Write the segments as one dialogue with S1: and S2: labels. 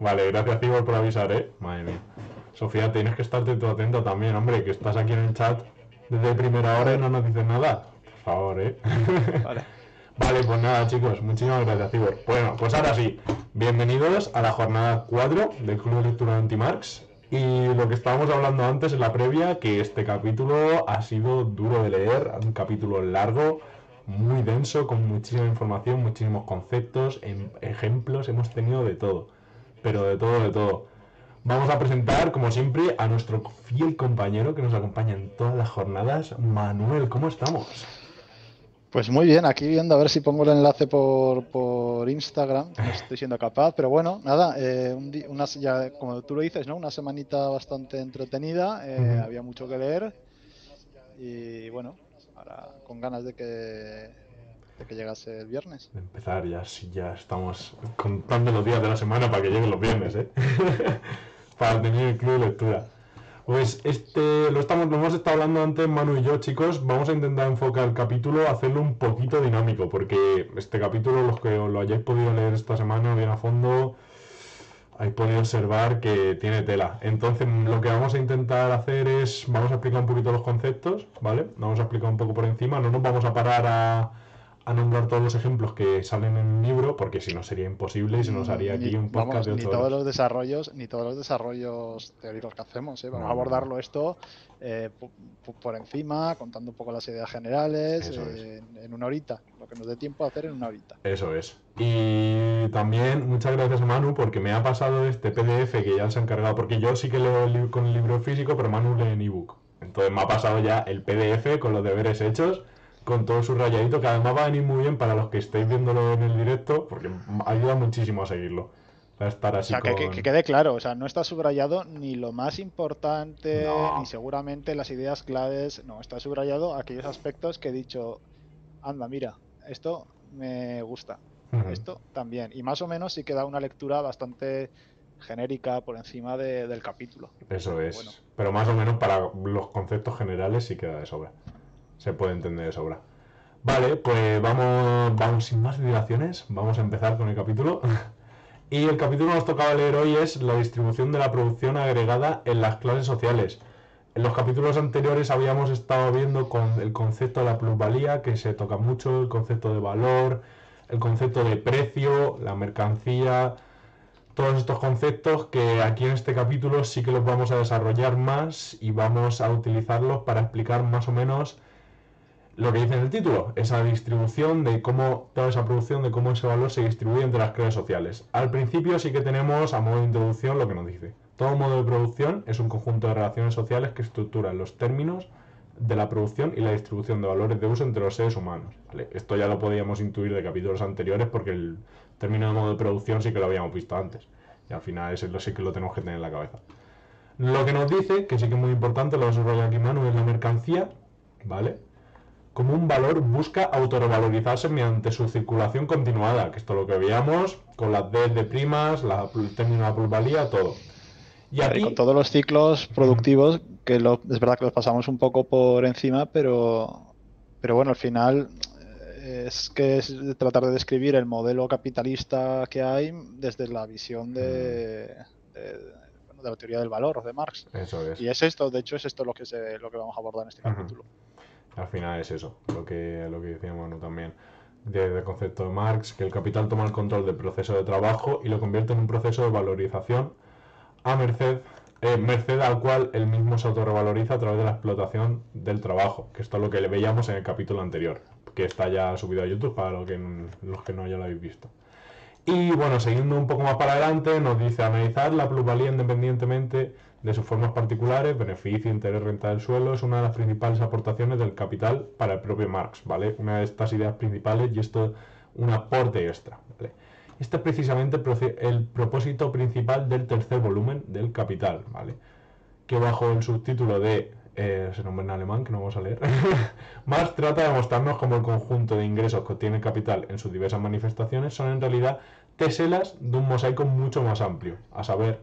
S1: Vale, gracias Tibor por avisar, Madre mía. Sofía, tienes que estarte tú atenta también, hombre, que estás aquí en el chat desde primera hora y
S2: Joder,
S1: no nos dices nada. Por favor,
S2: vale.
S1: Vale, pues nada, chicos, muchísimas gracias, Tibor. Bueno, pues ahora sí, bienvenidos a la jornada 4 del Club de Lectura Antimarx. Y lo que estábamos hablando antes en la previa, que este capítulo ha sido duro de leer, un capítulo largo, muy denso, con muchísima información, muchísimos conceptos, ejemplos, hemos tenido de todo, pero de todo, de todo. Vamos a presentar, como siempre, a nuestro fiel compañero que nos acompaña en todas las jornadas, Manuel, ¿cómo estamos?
S2: Pues muy bien, aquí viendo a ver si pongo el enlace por Instagram. No estoy siendo capaz, pero bueno, nada, ya, como tú lo dices, ¿no? Una semanita bastante entretenida, había mucho que leer y bueno, ahora con ganas de que llegase el viernes.
S1: De empezar ya, si ya estamos contando los días de la semana para que lleguen los viernes, para tener el club de lectura. Pues lo hemos estado hablando antes Manu y yo, chicos. Vamos a intentar enfocar el capítulo, hacerlo un poquito dinámico, porque este capítulo, los que lo hayáis podido leer esta semana bien a fondo, habéis podido observar que tiene tela. Entonces, lo que vamos a intentar hacer es, vamos a explicar un poquito los conceptos, ¿vale? Vamos a explicar un poco por encima, no nos vamos a parar a nombrar todos los ejemplos que salen en el libro, porque si no sería imposible y se nos haría aquí un podcast
S2: Vamos,
S1: de 8 horas.
S2: ni todos los desarrollos teóricos que hacemos, ¿eh? Vamos a
S1: No, no, no.
S2: abordarlo esto por encima, contando un poco las ideas generales,
S1: Eso es.
S2: en una horita, lo que nos dé tiempo a hacer en una horita.
S1: Eso es. Y también muchas gracias a Manu porque me ha pasado este PDF que ya se ha encargado, porque yo sí que leo con el libro físico, pero Manu lee en ebook. Entonces me ha pasado ya el PDF con los deberes hechos, con todo subrayadito, que además va a venir muy bien para los que estéis viéndolo en el directo, porque ayuda muchísimo a seguirlo. Va a estar
S2: O
S1: así
S2: sea, que
S1: con...
S2: quede claro, o sea, no está subrayado ni lo más importante, ni
S1: No.
S2: seguramente las ideas claves, no, está subrayado aquellos aspectos que he dicho, anda, mira, esto me gusta, esto también, y más o menos sí que da una lectura bastante genérica por encima del capítulo.
S1: Eso
S2: Pero bueno,
S1: es. Pero más o menos para los conceptos generales sí queda de sobra. Se puede entender de sobra. Vale, pues vamos sin más dilaciones. Vamos a empezar con el capítulo. Y el capítulo que nos tocaba leer hoy es la distribución de la producción agregada en las clases sociales. En los capítulos anteriores habíamos estado viendo con el concepto de la plusvalía, que se toca mucho, el concepto de valor, el concepto de precio, la mercancía, todos estos conceptos que aquí en este capítulo sí que los vamos a desarrollar más y vamos a utilizarlos para explicar más o menos lo que dice en el título, esa distribución de cómo toda esa producción, de cómo ese valor se distribuye entre las clases sociales. Al principio sí que tenemos a modo de introducción lo que nos dice. Todo modo de producción es un conjunto de relaciones sociales que estructuran los términos de la producción y la distribución de valores de uso entre los seres humanos. ¿Vale? Esto ya lo podíamos intuir de capítulos anteriores porque el término de modo de producción sí que lo habíamos visto antes. Y al final ese sí que lo tenemos que tener en la cabeza. Lo que nos dice, que sí que es muy importante, lo subraya aquí Manu, es la mercancía, ¿vale? Como un valor busca autorrevalorizarse mediante su circulación continuada, que esto es lo que veíamos con las D de primas, el término de la plusvalía, todo. Y
S2: claro, y con
S1: aquí,
S2: todos los ciclos productivos, que es verdad que los pasamos un poco por encima, pero bueno, al final es que es tratar de describir el modelo capitalista que hay desde la visión de la teoría del valor de Marx.
S1: eso es.
S2: Y es esto, de hecho, es esto lo que vamos a abordar en este capítulo.
S1: Al final es eso, lo que decíamos ¿no? también. Desde el concepto de Marx, que el capital toma el control del proceso de trabajo y lo convierte en un proceso de valorización a merced al cual el mismo se autorrevaloriza a través de la explotación del trabajo, que esto es lo que le veíamos en el capítulo anterior, que está ya subido a YouTube para los que no ya lo habéis visto. Y bueno, siguiendo un poco más para adelante, nos dice analizar la plusvalía independientemente de sus formas particulares, beneficio, interés, renta del suelo, es una de las principales aportaciones del capital para el propio Marx, ¿vale? Una de estas ideas principales y esto un aporte extra, ¿vale? Este es precisamente el propósito principal del tercer volumen del Capital, ¿vale? Que bajo el subtítulo de ese nombre en alemán que no vamos a leer, Marx trata de mostrarnos cómo el conjunto de ingresos que obtiene el capital en sus diversas manifestaciones son en realidad teselas de un mosaico mucho más amplio, a saber,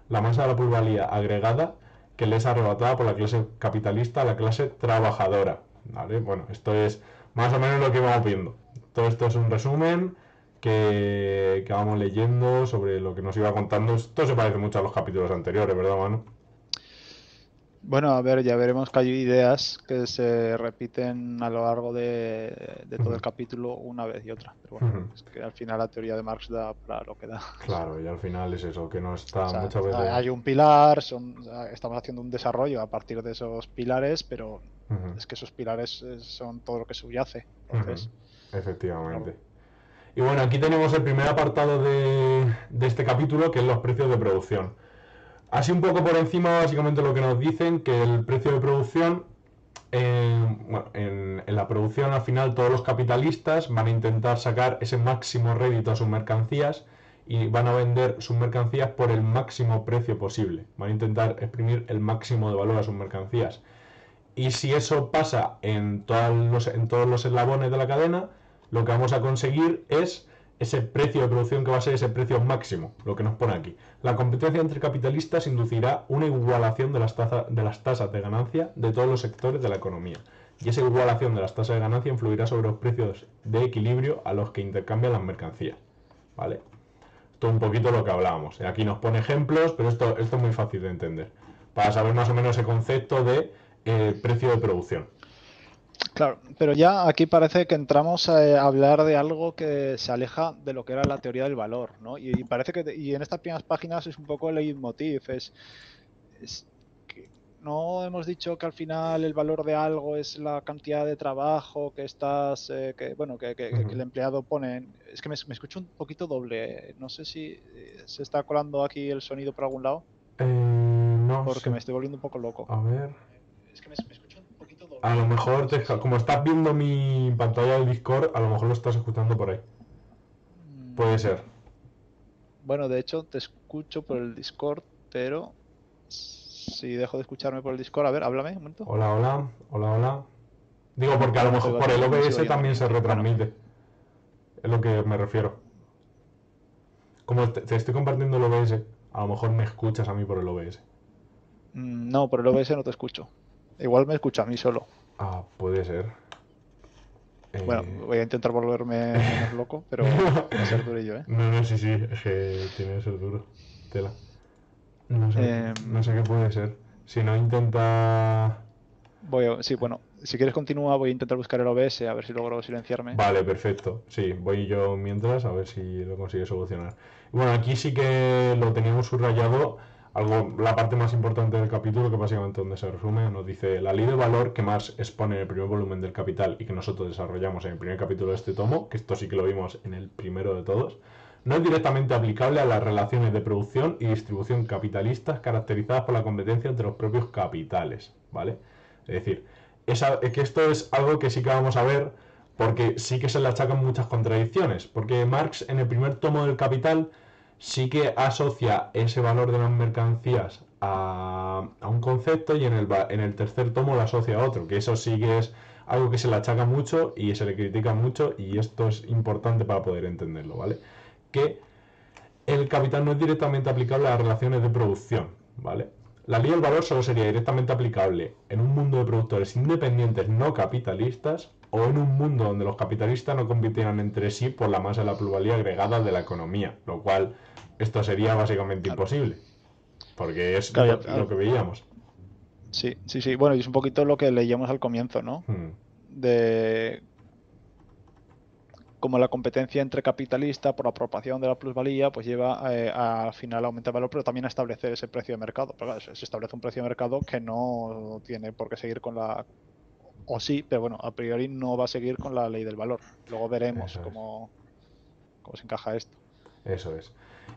S1: la masa de la plusvalía agregada que le es arrebatada por la clase capitalista a la clase trabajadora, ¿vale? Bueno, esto es más o menos lo que vamos viendo. Todo esto es un resumen que vamos leyendo, sobre lo que nos iba contando. Esto se parece mucho a los capítulos anteriores, ¿verdad, Manu?
S2: Bueno, a ver, ya veremos que hay ideas que se repiten a lo largo de todo el capítulo una vez y otra. Pero bueno, es que al final la teoría de Marx da para lo que da.
S1: Claro, y al final es eso, que no está
S2: O sea,
S1: muchas veces...
S2: hay un pilar, estamos haciendo un desarrollo a partir de esos pilares, pero es que esos pilares son todo lo que subyace. Entonces,
S1: Efectivamente. Y bueno, aquí tenemos el primer apartado de este capítulo, que es los precios de producción. Así un poco por encima, básicamente lo que nos dicen, que el precio de producción, bueno, en la producción al final todos los capitalistas van a intentar sacar ese máximo rédito a sus mercancías y van a vender sus mercancías por el máximo precio posible. Van a intentar exprimir el máximo de valor a sus mercancías. Y si eso pasa en todos los eslabones de la cadena, lo que vamos a conseguir es ese precio de producción que va a ser ese precio máximo, lo que nos pone aquí. La competencia entre capitalistas inducirá una igualación de las tasas de ganancia de todos los sectores de la economía. Y esa igualación de las tasas de ganancia influirá sobre los precios de equilibrio a los que intercambian las mercancías. ¿Vale? Esto es un poquito lo que hablábamos. Aquí nos pone ejemplos, pero esto es muy fácil de entender. Para saber más o menos ese concepto de precio de producción.
S2: Claro, pero ya aquí parece que entramos a hablar de algo que se aleja de lo que era la teoría del valor, ¿no? Y parece que en estas primeras páginas es un poco el leitmotiv, es que no hemos dicho que al final el valor de algo es la cantidad de trabajo que estás, que el empleado pone. Es que me escucho un poquito doble, no sé si se está colando aquí el sonido por algún lado.
S1: No
S2: porque
S1: sé.
S2: Me estoy volviendo un poco loco.
S1: A ver.
S2: Es que me escucho un poquito doble.
S1: A lo mejor, como estás viendo mi pantalla del Discord, a lo mejor lo estás escuchando por ahí. Puede ser.
S2: Bueno, de hecho, te escucho por el Discord, pero si dejo de escucharme por el Discord, a ver, háblame un momento.
S1: Hola. Digo, porque a lo mejor por el OBS también se retransmite. Es lo que me refiero. Como te estoy compartiendo el OBS, a lo mejor me escuchas a mí por el OBS.
S2: No, por el OBS no te escucho. Igual me escucha a mí solo.
S1: Ah, puede ser.
S2: Bueno, voy a intentar volverme menos loco, pero va a ser durillo, ¿eh?
S1: No, sí, es que tiene que ser duro. Tela. No sé qué puede ser. Si no, intenta...
S2: Sí, bueno, si quieres continúa, voy a intentar buscar el OBS a ver si logro silenciarme.
S1: Vale, perfecto. Sí, voy yo mientras a ver si lo consigue solucionar. Bueno, aquí sí que lo teníamos subrayado, la parte más importante del capítulo, que básicamente donde se resume, nos dice: la ley de valor que Marx expone en el primer volumen del Capital y que nosotros desarrollamos en el primer capítulo de este tomo, que esto sí que lo vimos en el primero de todos, no es directamente aplicable a las relaciones de producción y distribución capitalistas caracterizadas por la competencia entre los propios capitales, ¿vale? Es decir, que esto es algo que sí que vamos a ver, porque sí que se le achacan muchas contradicciones, porque Marx en el primer tomo del Capital sí que asocia ese valor de las mercancías a un concepto, y en el tercer tomo lo asocia a otro, que eso sí que es algo que se le achaca mucho y se le critica mucho, y esto es importante para poder entenderlo, ¿vale? Que el capital no es directamente aplicable a las relaciones de producción, ¿vale? La ley del valor solo sería directamente aplicable en un mundo de productores independientes no capitalistas, o en un mundo donde los capitalistas no compitieran entre sí por la masa de la plusvalía agregada de la economía, lo cual esto sería básicamente imposible, porque es lo que veíamos.
S2: Sí. Bueno, y es un poquito lo que leíamos al comienzo, ¿no? De como la competencia entre capitalistas por la apropiación de la plusvalía, pues lleva al final a aumentar el valor, pero también a establecer ese precio de mercado. Pero claro, se establece un precio de mercado que no tiene por qué seguir con la... O sí, pero bueno, a priori no va a seguir con la ley del valor. Luego veremos cómo se encaja esto.
S1: Eso es.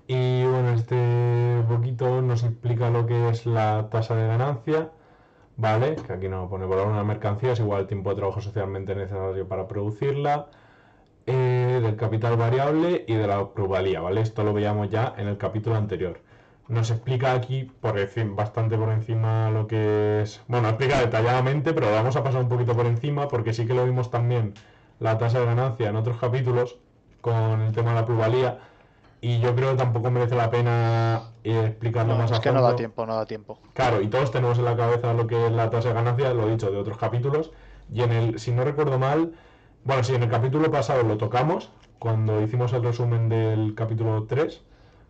S1: Y bueno, este poquito nos explica lo que es la tasa de ganancia, ¿vale? Que aquí nos pone: valor de una mercancía es igual al tiempo de trabajo socialmente necesario para producirla, del capital variable y de la plusvalía, ¿vale? Esto lo veíamos ya en el capítulo anterior. Nos explica aquí bastante por encima lo que es... Bueno, explica detalladamente, pero vamos a pasar un poquito por encima, porque sí que lo vimos también la tasa de ganancia en otros capítulos con el tema de la plusvalía, y yo creo que tampoco merece la pena explicarlo más a fondo.
S2: Es que no da tiempo.
S1: Claro, y todos tenemos en la cabeza lo que es la tasa de ganancia, lo he dicho, de otros capítulos, y si no recuerdo mal, bueno, sí, en el capítulo pasado lo tocamos, cuando hicimos el resumen del capítulo 3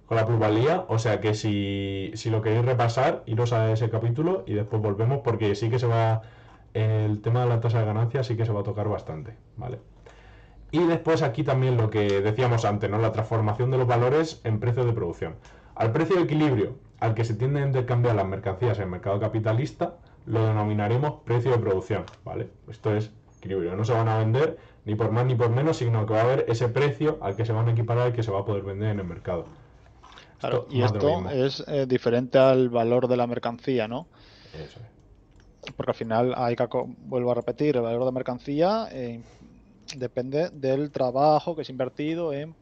S1: con la plusvalía, o sea que si lo queréis repasar, iros a ese capítulo y después volvemos porque sí que se va, el tema de la tasa de ganancia sí que se va a tocar bastante, ¿vale? Y después aquí también lo que decíamos antes, ¿no? La transformación de los valores en precios de producción. Al precio de equilibrio al que se tienden a intercambiar las mercancías en el mercado capitalista, lo denominaremos precio de producción, ¿vale? Esto es equilibrio. No se van a vender ni por más ni por menos, sino que va a haber ese precio al que se van a equiparar y que se va a poder vender en el mercado.
S2: Claro,
S1: Esto
S2: y
S1: más de lo
S2: esto
S1: mismo.
S2: es diferente al valor de la mercancía, ¿no?
S1: Eso es.
S2: Porque al final vuelvo a repetir, el valor de mercancía depende del trabajo que es invertido
S1: Eso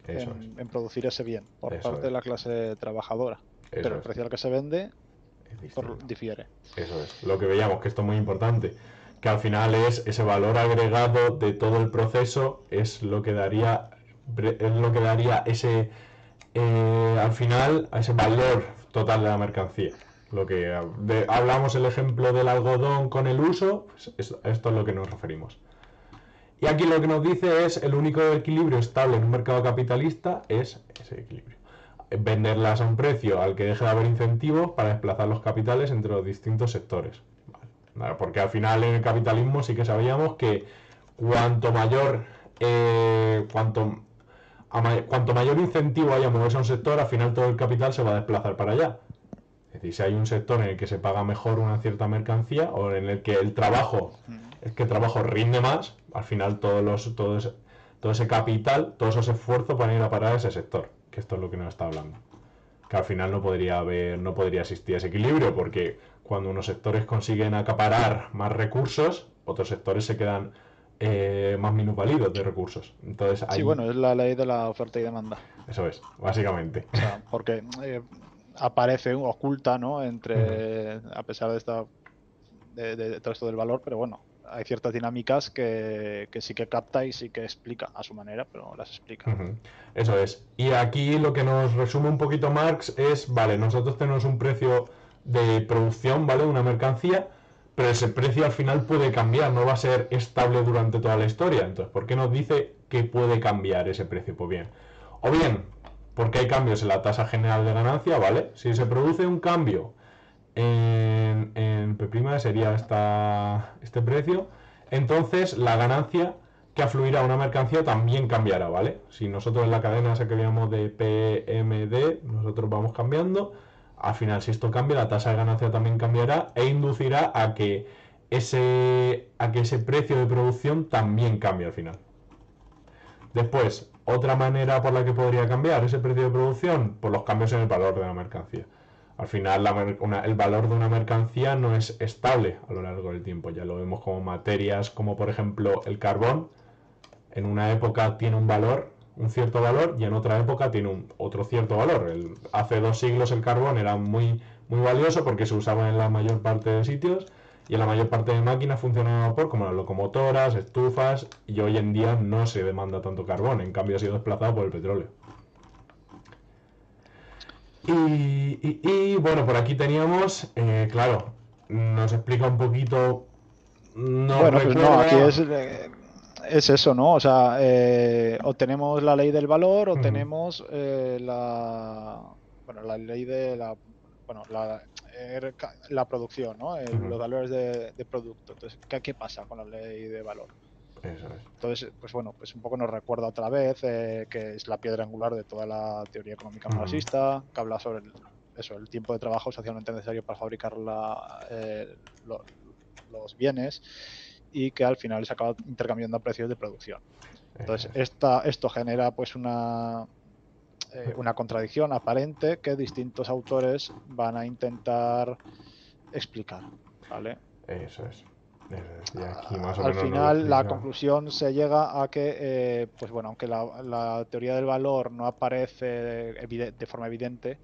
S1: es.
S2: en producir ese bien por
S1: Eso
S2: parte
S1: es.
S2: de la clase trabajadora.
S1: Eso
S2: Pero el
S1: es.
S2: precio al que se vende
S1: Es distinto.
S2: difiere.
S1: Eso es. Lo que veíamos, que esto es muy importante, que al final es ese valor agregado de todo el proceso, es lo que daría ese, al final, a ese valor total de la mercancía. Lo que hablamos el ejemplo del algodón con el uso, pues esto es lo que nos referimos. Y aquí lo que nos dice es el único equilibrio estable en un mercado capitalista es ese equilibrio. Venderlas a un precio al que deje de haber incentivos para desplazar los capitales entre los distintos sectores. Vale. Porque al final en el capitalismo sí que sabíamos que cuanto mayor cuanto mayor incentivo haya a moverse a un sector, al final todo el capital se va a desplazar para allá. Es decir, si hay un sector en el que se paga mejor una cierta mercancía o en el que el trabajo rinde más, al final todo ese capital, todos esos esfuerzos van a ir a parar a ese sector, que esto es lo que nos está hablando. Que al final no podría existir ese equilibrio, porque cuando unos sectores consiguen acaparar más recursos, otros sectores se quedan más minusválidos de recursos. Entonces
S2: Sí, bueno, es la ley de la oferta y demanda.
S1: eso es, básicamente.
S2: O sea, porque aparece oculta, ¿no?
S1: Ujú.
S2: A pesar de todo esto del valor, pero bueno, hay ciertas dinámicas que sí que capta y sí que explica a su manera, pero las explica.
S1: Ujú. Eso es. Y aquí lo que nos resume un poquito Marx es, vale, nosotros tenemos un precio de producción, ¿vale? Una mercancía, pero ese precio al final puede cambiar, no va a ser estable durante toda la historia. Entonces, ¿por qué nos dice que puede cambiar ese precio? Pues bien, o bien, porque hay cambios en la tasa general de ganancia, ¿vale? Si se produce un cambio en P' sería este precio, entonces la ganancia que afluirá a una mercancía también cambiará, ¿vale? Si nosotros en la cadena esa que veíamos de PMD, nosotros vamos cambiando, al final si esto cambia, la tasa de ganancia también cambiará e inducirá a que ese precio de producción también cambie al final. Después, otra manera por la que podría cambiar ese precio de producción, por los cambios en el valor de la mercancía. Al final, el valor de una mercancía no es estable a lo largo del tiempo. Ya lo vemos como materias, como por ejemplo el carbón. En una época tiene un cierto valor, y en otra época tiene otro cierto valor. Hace 2 siglos el carbón era muy, muy valioso porque se usaba en la mayor parte de sitios y en la mayor parte de máquinas funcionaban a vapor, como las locomotoras, estufas, y hoy en día no se demanda tanto carbón, en cambio ha sido desplazado por el petróleo. Y bueno, por aquí teníamos, claro, nos explica un poquito, nos
S2: Bueno, pues no, aquí
S1: recuerda...
S2: es eso, ¿no? O sea, o tenemos la ley del valor o
S1: Ujú,
S2: tenemos la ley de la producción, ¿no?
S1: ujú,
S2: Los valores de producto. Entonces, ¿qué pasa con la ley de valor?
S1: eso es.
S2: Entonces, pues bueno, pues un poco nos recuerda otra vez que es la piedra angular de toda la teoría económica
S1: Ujú,
S2: marxista, que habla sobre el tiempo de trabajo socialmente necesario para fabricar los bienes y que al final se acaba intercambiando a precios de producción.
S1: eso
S2: Entonces,
S1: es.
S2: esto genera pues una contradicción aparente que distintos autores van a intentar explicar, ¿vale?
S1: Eso es. Eso es. Y aquí más o
S2: Al
S1: menos nos lo
S2: final la
S1: explica.
S2: conclusión se llega a que, pues bueno, aunque la teoría del valor no aparece de forma evidente,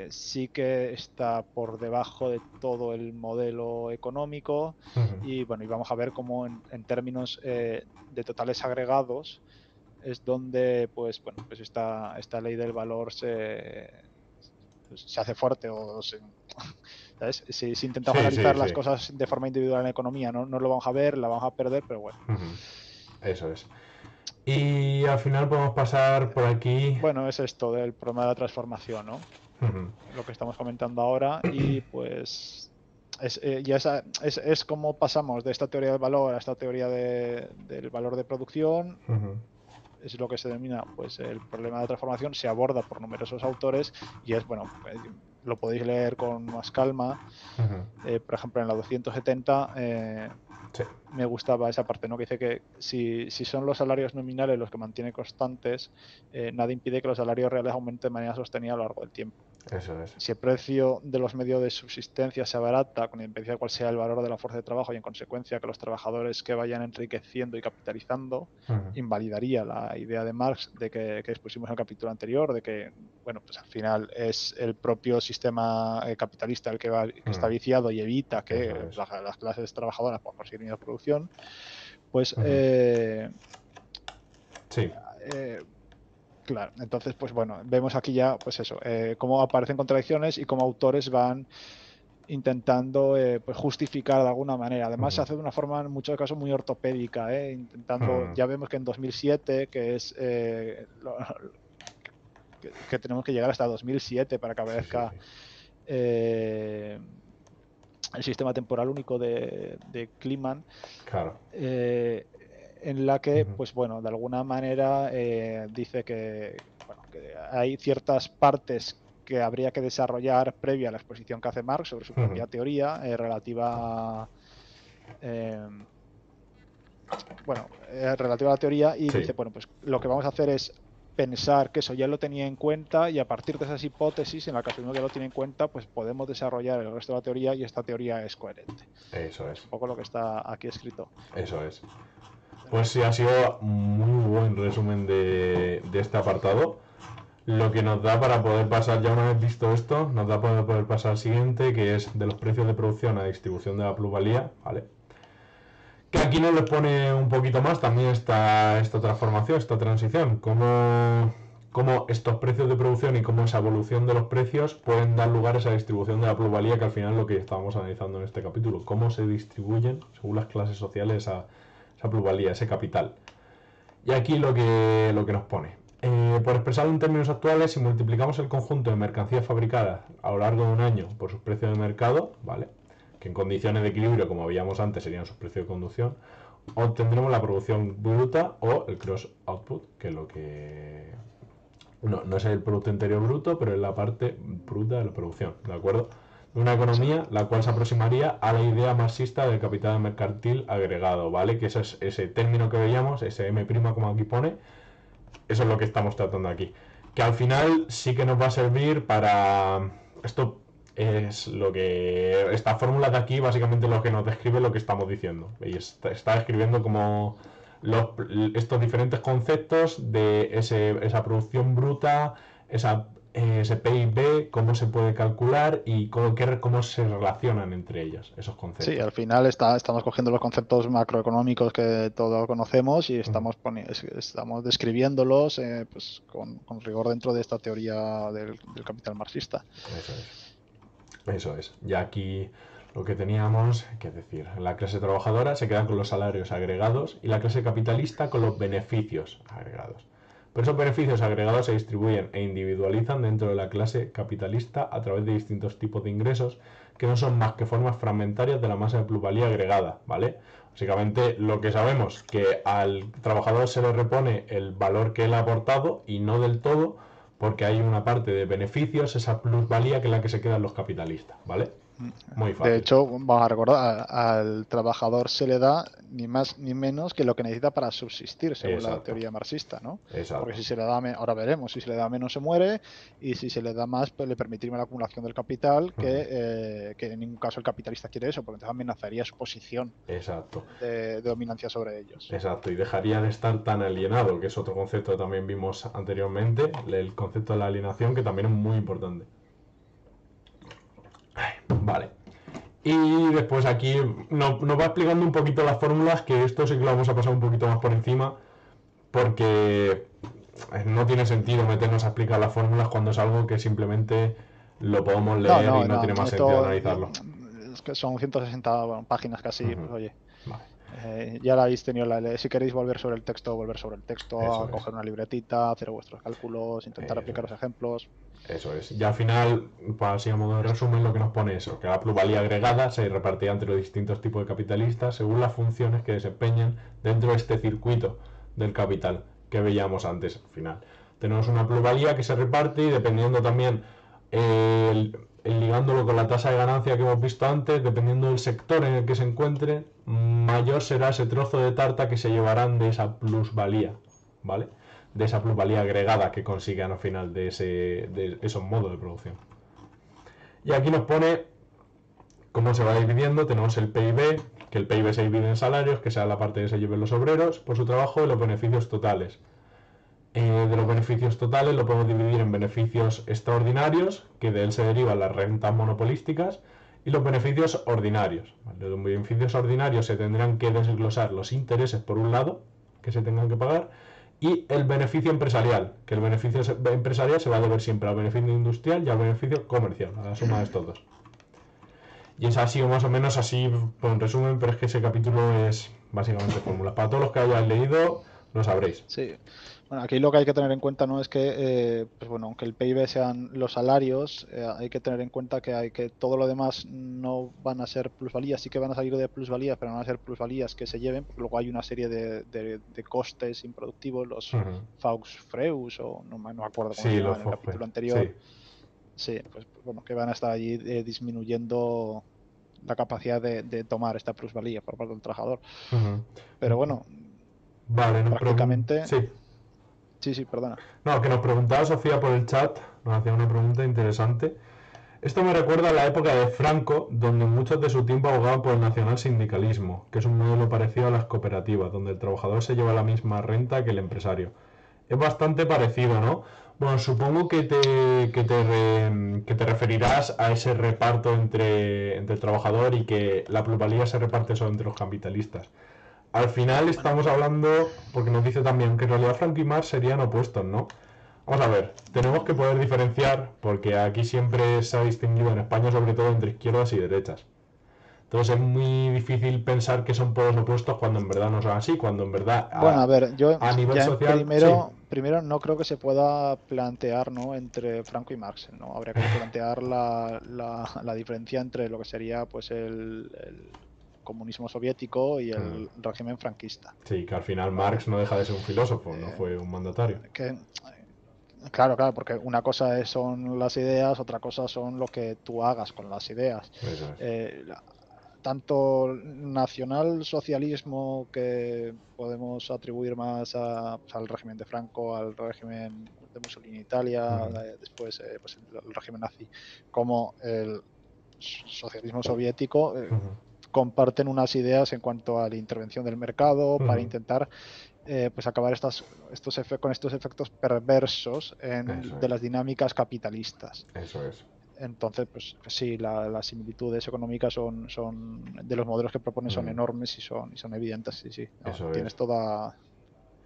S2: sí que está por debajo de todo el modelo económico
S1: Ujú,
S2: y bueno, y vamos a ver cómo en términos de totales agregados es donde pues bueno, pues esta ley del valor se hace fuerte ¿sabes? Si intentamos
S1: sí, sí,
S2: analizar las
S1: sí.
S2: cosas de forma individual en economía, no lo vamos a ver, la vamos a perder, pero bueno.
S1: Ujú, eso es. Y al final podemos pasar por aquí.
S2: Bueno, es esto del problema de la transformación, ¿no? Lo que estamos comentando ahora y pues es como pasamos de esta teoría del valor a esta teoría del valor de producción. Es lo que se denomina pues el problema de transformación, se aborda por numerosos autores y es, bueno, lo podéis leer con más calma. Por ejemplo, en la 270
S1: Sí.
S2: me gustaba esa parte, ¿no? Que dice que si son los salarios nominales los que mantiene constantes, nada impide que los salarios reales aumenten de manera sostenida a lo largo del tiempo.
S1: Eso es.
S2: Si el precio de los medios de subsistencia se abarata, con independencia de cuál sea el valor de la fuerza de trabajo y en consecuencia que los trabajadores que vayan enriqueciendo y capitalizando, invalidaría la idea de Marx de que expusimos en el capítulo anterior, de que, bueno, pues al final es el propio sistema capitalista el que está viciado y evita que las clases trabajadoras puedan conseguir menos producción, pues
S1: sí.
S2: Claro, entonces, pues bueno, vemos aquí ya, pues eso, cómo aparecen contradicciones y cómo autores van intentando pues justificar de alguna manera. Además, se hace de una forma, en muchos casos, muy ortopédica, intentando, ya vemos que en 2007, que es que tenemos que llegar hasta 2007 para que aparezca el sistema temporal único de Kliman.
S1: Claro.
S2: En la que, pues bueno, de alguna manera dice que, bueno, que hay ciertas partes que habría que desarrollar previa a la exposición que hace Marx sobre su propia teoría relativa a relativa a la teoría y dice, bueno, pues lo que vamos a hacer es pensar que eso ya lo tenía en cuenta y a partir de esas hipótesis, en la que uno ya lo tiene en cuenta, pues podemos desarrollar el resto de la teoría y esta teoría es coherente.
S1: Eso es.
S2: Un poco lo que está aquí escrito.
S1: Eso es. Pues sí, ha sido muy buen resumen de este apartado. Lo que nos da para poder pasar, ya una vez visto esto, nos da para poder pasar al siguiente, que es de los precios de producción a distribución de la plusvalía, ¿vale? Que aquí nos le pone un poquito más también esta transformación, esta transición, cómo estos precios de producción y cómo esa evolución de los precios pueden dar lugar a esa distribución de la plusvalía, que al final es lo que estábamos analizando en este capítulo, cómo se distribuyen según las clases sociales esa plusvalía, ese capital. Y aquí lo que nos pone. Por expresarlo en términos actuales, si multiplicamos el conjunto de mercancías fabricadas a lo largo de un año por sus precios de mercado, ¿vale?, que en condiciones de equilibrio, como veíamos antes, serían sus precios de conducción, obtendremos la producción bruta o el gross output, que es lo que... No es el Producto Interior Bruto, pero es la parte bruta de la producción, ¿de acuerdo? De una economía la cual se aproximaría a la idea marxista del capital mercantil agregado, ¿vale? Que eso es ese término que veíamos, ese M', como aquí pone, eso es lo que estamos tratando aquí. Que al final sí que nos va a servir para... Esto es lo que... Esta fórmula de aquí básicamente lo que nos describe lo que estamos diciendo. Y está describiendo como estos diferentes conceptos de esa producción bruta, ese PIB, cómo se puede calcular y cómo se relacionan entre ellos esos conceptos.
S2: Sí, al final estamos cogiendo los conceptos macroeconómicos que todos conocemos y estamos describiéndolos pues con rigor dentro de esta teoría del capital marxista.
S1: Eso es. Ya aquí lo que teníamos, que decir, la clase trabajadora se queda con los salarios agregados y la clase capitalista con los beneficios agregados. Pero esos beneficios agregados se distribuyen e individualizan dentro de la clase capitalista a través de distintos tipos de ingresos que no son más que formas fragmentarias de la masa de plusvalía agregada, ¿vale? Básicamente lo que sabemos, que al trabajador se le repone el valor que él ha aportado y no del todo, porque hay una parte de beneficios, esa plusvalía, que es la que se quedan los capitalistas, ¿vale? Muy fácil.
S2: De hecho, vamos a recordar, al trabajador se le da ni más ni menos que lo que necesita para subsistir, según la teoría marxista, ¿no?
S1: Exacto.
S2: Porque si se le da ahora veremos, si se le da menos se muere y si se le da más, pues le permitirá la acumulación del capital, que en ningún caso el capitalista quiere eso, porque entonces amenazaría su posición de dominancia sobre ellos.
S1: Exacto, y dejaría de estar tan alienado, que es otro concepto que también vimos anteriormente, el concepto de la alienación, que también es muy importante. Vale. Y después aquí nos va explicando un poquito las fórmulas, que esto sí que lo vamos a pasar un poquito más por encima, porque no tiene sentido meternos a explicar las fórmulas cuando es algo que simplemente lo podemos leer y no tiene más sentido analizarlo.
S2: Es que son 160 páginas casi, pues oye.
S1: Vale.
S2: Ya la habéis tenido, si queréis volver sobre el texto, volver sobre el texto,
S1: Eso
S2: a
S1: es.
S2: coger una libretita, hacer vuestros cálculos, intentar
S1: Eso
S2: aplicar los
S1: es.
S2: ejemplos.
S1: Eso es. Y al final, para así a modo de resumen, lo que nos pone eso, que la plusvalía agregada se repartirá entre los distintos tipos de capitalistas según las funciones que desempeñen dentro de este circuito del capital que veíamos antes al final. Tenemos una plusvalía que se reparte y dependiendo también, ligándolo con la tasa de ganancia que hemos visto antes, dependiendo del sector en el que se encuentre, mayor será ese trozo de tarta que se llevarán de esa plusvalía, ¿vale? De esa plusvalía agregada que consigan al final de esos modos de producción. Y aquí nos pone cómo se va dividiendo. Tenemos el PIB, que el PIB se divide en salarios, que sea la parte que se lleven los obreros por su trabajo, y los beneficios totales. De los beneficios totales lo podemos dividir en beneficios extraordinarios, que de él se derivan las rentas monopolísticas, y los beneficios ordinarios. De los beneficios ordinarios se tendrán que desglosar los intereses por un lado, que se tengan que pagar, y el beneficio empresarial, que el beneficio empresarial se va a deber siempre al beneficio industrial y al beneficio comercial, a la suma de estos dos. Y es así o más o menos así, por un resumen, pero es que ese capítulo es básicamente fórmulas. Para todos los que hayáis leído, lo sabréis.
S2: Sí. Bueno, aquí lo que hay que tener en cuenta no es que, pues bueno, aunque el PIB sean los salarios, hay que tener en cuenta que todo lo demás no van a ser plusvalías, sí que van a salir de plusvalías, pero no van a ser plusvalías que se lleven, porque luego hay una serie de costes improductivos, los Faux-Freus, o no me acuerdo cómo se llama en el capítulo anterior. Sí, pues bueno, que van a estar allí disminuyendo la capacidad de tomar esta plusvalía por parte del trabajador. Pero bueno,
S1: vale,
S2: prácticamente...
S1: Sí.
S2: Sí, perdona.
S1: No, que nos preguntaba Sofía por el chat, nos hacía una pregunta interesante. Esto me recuerda a la época de Franco, donde muchos de su tiempo abogaban por el nacional sindicalismo, que es un modelo parecido a las cooperativas, donde el trabajador se lleva la misma renta que el empresario. Es bastante parecido, ¿no? Bueno, supongo que te referirás a ese reparto entre el trabajador y que la plusvalía se reparte solo entre los capitalistas. Al final estamos hablando, porque nos dice también que en realidad Franco y Marx serían opuestos, ¿no? Vamos a ver, tenemos que poder diferenciar, porque aquí siempre se ha distinguido en España sobre todo entre izquierdas y derechas. Entonces es muy difícil pensar que son polos opuestos cuando en verdad no son así, cuando en verdad
S2: bueno, a ver, yo
S1: a nivel
S2: ya
S1: social...
S2: primero no creo que se pueda plantear, ¿no?, entre Franco y Marx, ¿no? Habría que plantear la diferencia entre lo que sería pues el comunismo soviético y el régimen franquista.
S1: Sí, que al final Marx no deja de ser un filósofo, no fue un mandatario.
S2: Claro, porque una cosa son las ideas, otra cosa son lo que tú hagas con las ideas.
S1: Eso es.
S2: Tanto nacionalsocialismo, que podemos atribuir más al régimen de Franco, al régimen de Mussolini en Italia, después pues el régimen nazi, como el socialismo soviético, comparten unas ideas en cuanto a la intervención del mercado para intentar pues acabar con estos efectos perversos de las dinámicas capitalistas.
S1: Eso es.
S2: Entonces, pues sí, las similitudes económicas son de los modelos que proponen son enormes y son evidentes, sí. No, tienes toda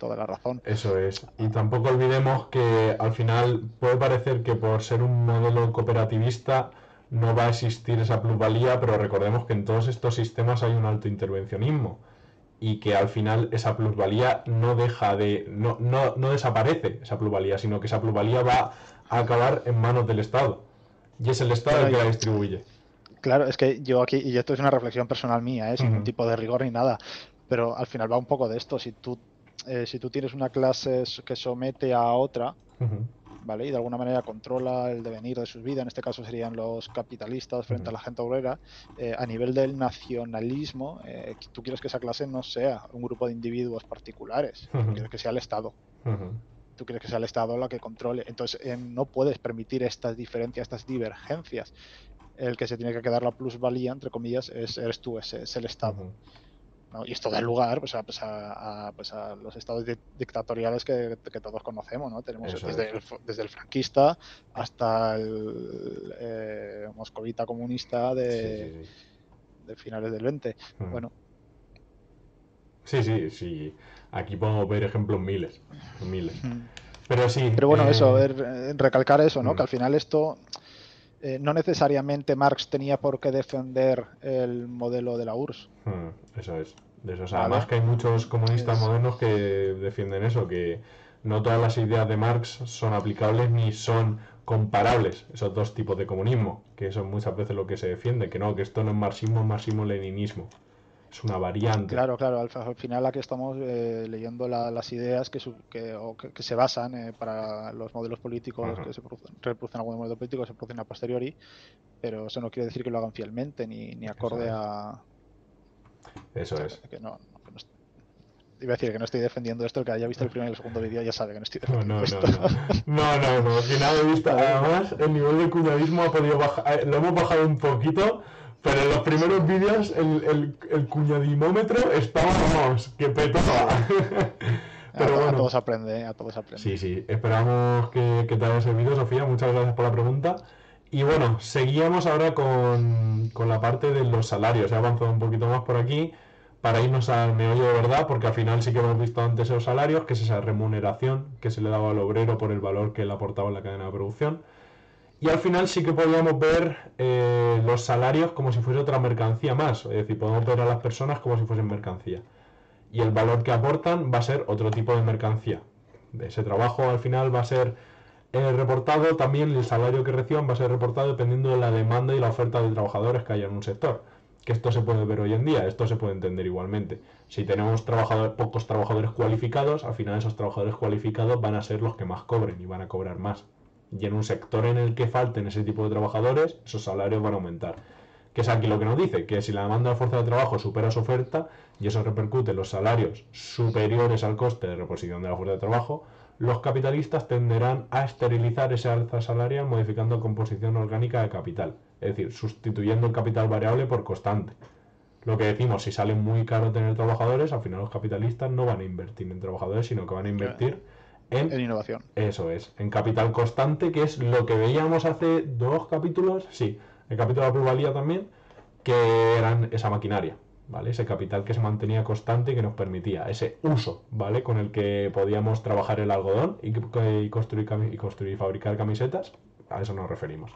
S2: la razón.
S1: Eso es. Y tampoco olvidemos que al final puede parecer que por ser un modelo cooperativista no va a existir esa plusvalía, pero recordemos que en todos estos sistemas hay un alto intervencionismo y que al final esa plusvalía no desaparece esa plusvalía, sino que esa plusvalía va a acabar en manos del Estado. Y es el Estado el que la distribuye.
S2: Claro, es que yo aquí, y esto es una reflexión personal mía, sin ningún tipo de rigor ni nada, pero al final va un poco de esto. Si tú tienes una clase que somete a otra, ¿vale?, y de alguna manera controla el devenir de sus vidas, en este caso serían los capitalistas frente a la gente obrera, a nivel del nacionalismo, tú quieres que esa clase no sea un grupo de individuos particulares, tú quieres que sea el Estado. Tú quieres que sea el Estado la que controle. Entonces no puedes permitir estas diferencias, estas divergencias. El que se tiene que quedar la plusvalía, entre comillas, eres tú, es el Estado. ¿No? Y esto da lugar pues a los estados dictatoriales que todos conocemos, ¿no? Tenemos desde el franquista hasta el moscovita comunista de finales del 20. Bueno.
S1: Sí. Aquí podemos ver ejemplos miles. Pero sí.
S2: Pero bueno, recalcar eso, ¿no? Que al final esto no necesariamente Marx tenía por qué defender el modelo de la URSS.
S1: Eso es. O sea,
S2: Vale.
S1: además que hay muchos comunistas
S2: Es-
S1: modernos que defienden eso, que no todas las ideas de Marx son aplicables ni son comparables, esos dos tipos de comunismo, que eso es muchas veces lo que se defiende, que no, que esto no es marxismo, es marxismo-leninismo, es una variante.
S2: Claro, claro, al final aquí estamos leyendo las ideas que se basan para los modelos políticos
S1: Ajá,
S2: que se reproducen algún modelo político, se producen a posteriori, pero eso no quiere decir que lo hagan fielmente ni
S1: eso
S2: acorde
S1: es,
S2: a... O
S1: eso
S2: sea,
S1: es.
S2: que no iba a decir que no estoy defendiendo esto, el que haya visto el primer y el segundo vídeo ya sabe que no estoy
S1: No,
S2: defendiendo
S1: no, no,
S2: esto.
S1: no. No, no, no. Al final he visto.
S2: ¿Vale?
S1: Además, el nivel de cuñadismo ha podido bajar. Lo hemos bajado un poquito. Pero en los
S2: Sí,
S1: primeros vídeos el cuñadimómetro estaba, vamos, que petaba.
S2: sí.
S1: Pero
S2: A
S1: bueno.
S2: todos aprende, a todos aprende.
S1: Sí, sí. Esperamos que te haya servido, Sofía. Muchas gracias por la pregunta. Y bueno, seguíamos ahora con la parte de los salarios. He avanzado un poquito más por aquí para irnos al meollo de verdad, porque al final sí que hemos visto antes esos salarios, que es esa remuneración que se le daba al obrero por el valor que él aportaba en la cadena de producción. Y al final sí que podíamos ver los salarios como si fuese otra mercancía más. Es decir, podemos ver a las personas como si fuesen mercancía. Y el valor que aportan va a ser otro tipo de mercancía. Ese trabajo al final va a ser reportado, también el salario que reciban va a ser reportado dependiendo de la demanda y la oferta de trabajadores que haya en un sector. Que esto se puede ver hoy en día, esto se puede entender igualmente. Si tenemos pocos trabajadores cualificados, al final esos trabajadores cualificados van a ser los que más cobren y van a cobrar más. Y en un sector en el que falten ese tipo de trabajadores, esos salarios van a aumentar. Que es aquí lo que nos dice, que si la demanda de fuerza de trabajo supera su oferta y eso repercute en los salarios superiores al coste de reposición de la fuerza de trabajo, los capitalistas tenderán a esterilizar ese alza salarial modificando la composición orgánica de capital, es decir, sustituyendo el capital variable por constante. Lo que decimos, si sale muy caro tener trabajadores, al final los capitalistas no van a invertir en trabajadores, sino que van a invertir en,
S2: En innovación.
S1: eso es, en capital constante, que es lo que veíamos hace 2 capítulos, sí, el capítulo de la plusvalía también, que eran esa maquinaria, ¿vale? Ese capital que se mantenía constante y que nos permitía ese uso, ¿vale? Con el que podíamos trabajar el algodón y construir y fabricar camisetas, a eso nos referimos.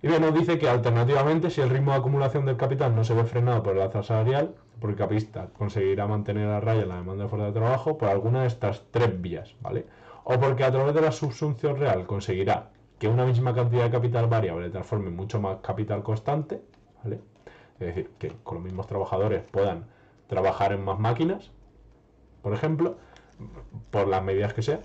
S1: Y bien, nos dice que alternativamente, si el ritmo de acumulación del capital no se ve frenado por el alza salarial, porque el capitalista conseguirá mantener a raya la demanda de fuerza de trabajo por alguna de estas tres vías, ¿vale? O porque a través de la subsunción real conseguirá que una misma cantidad de capital variable transforme en mucho más capital constante, ¿vale? Es decir, que con los mismos trabajadores puedan trabajar en más máquinas, por ejemplo, por las medidas que sean.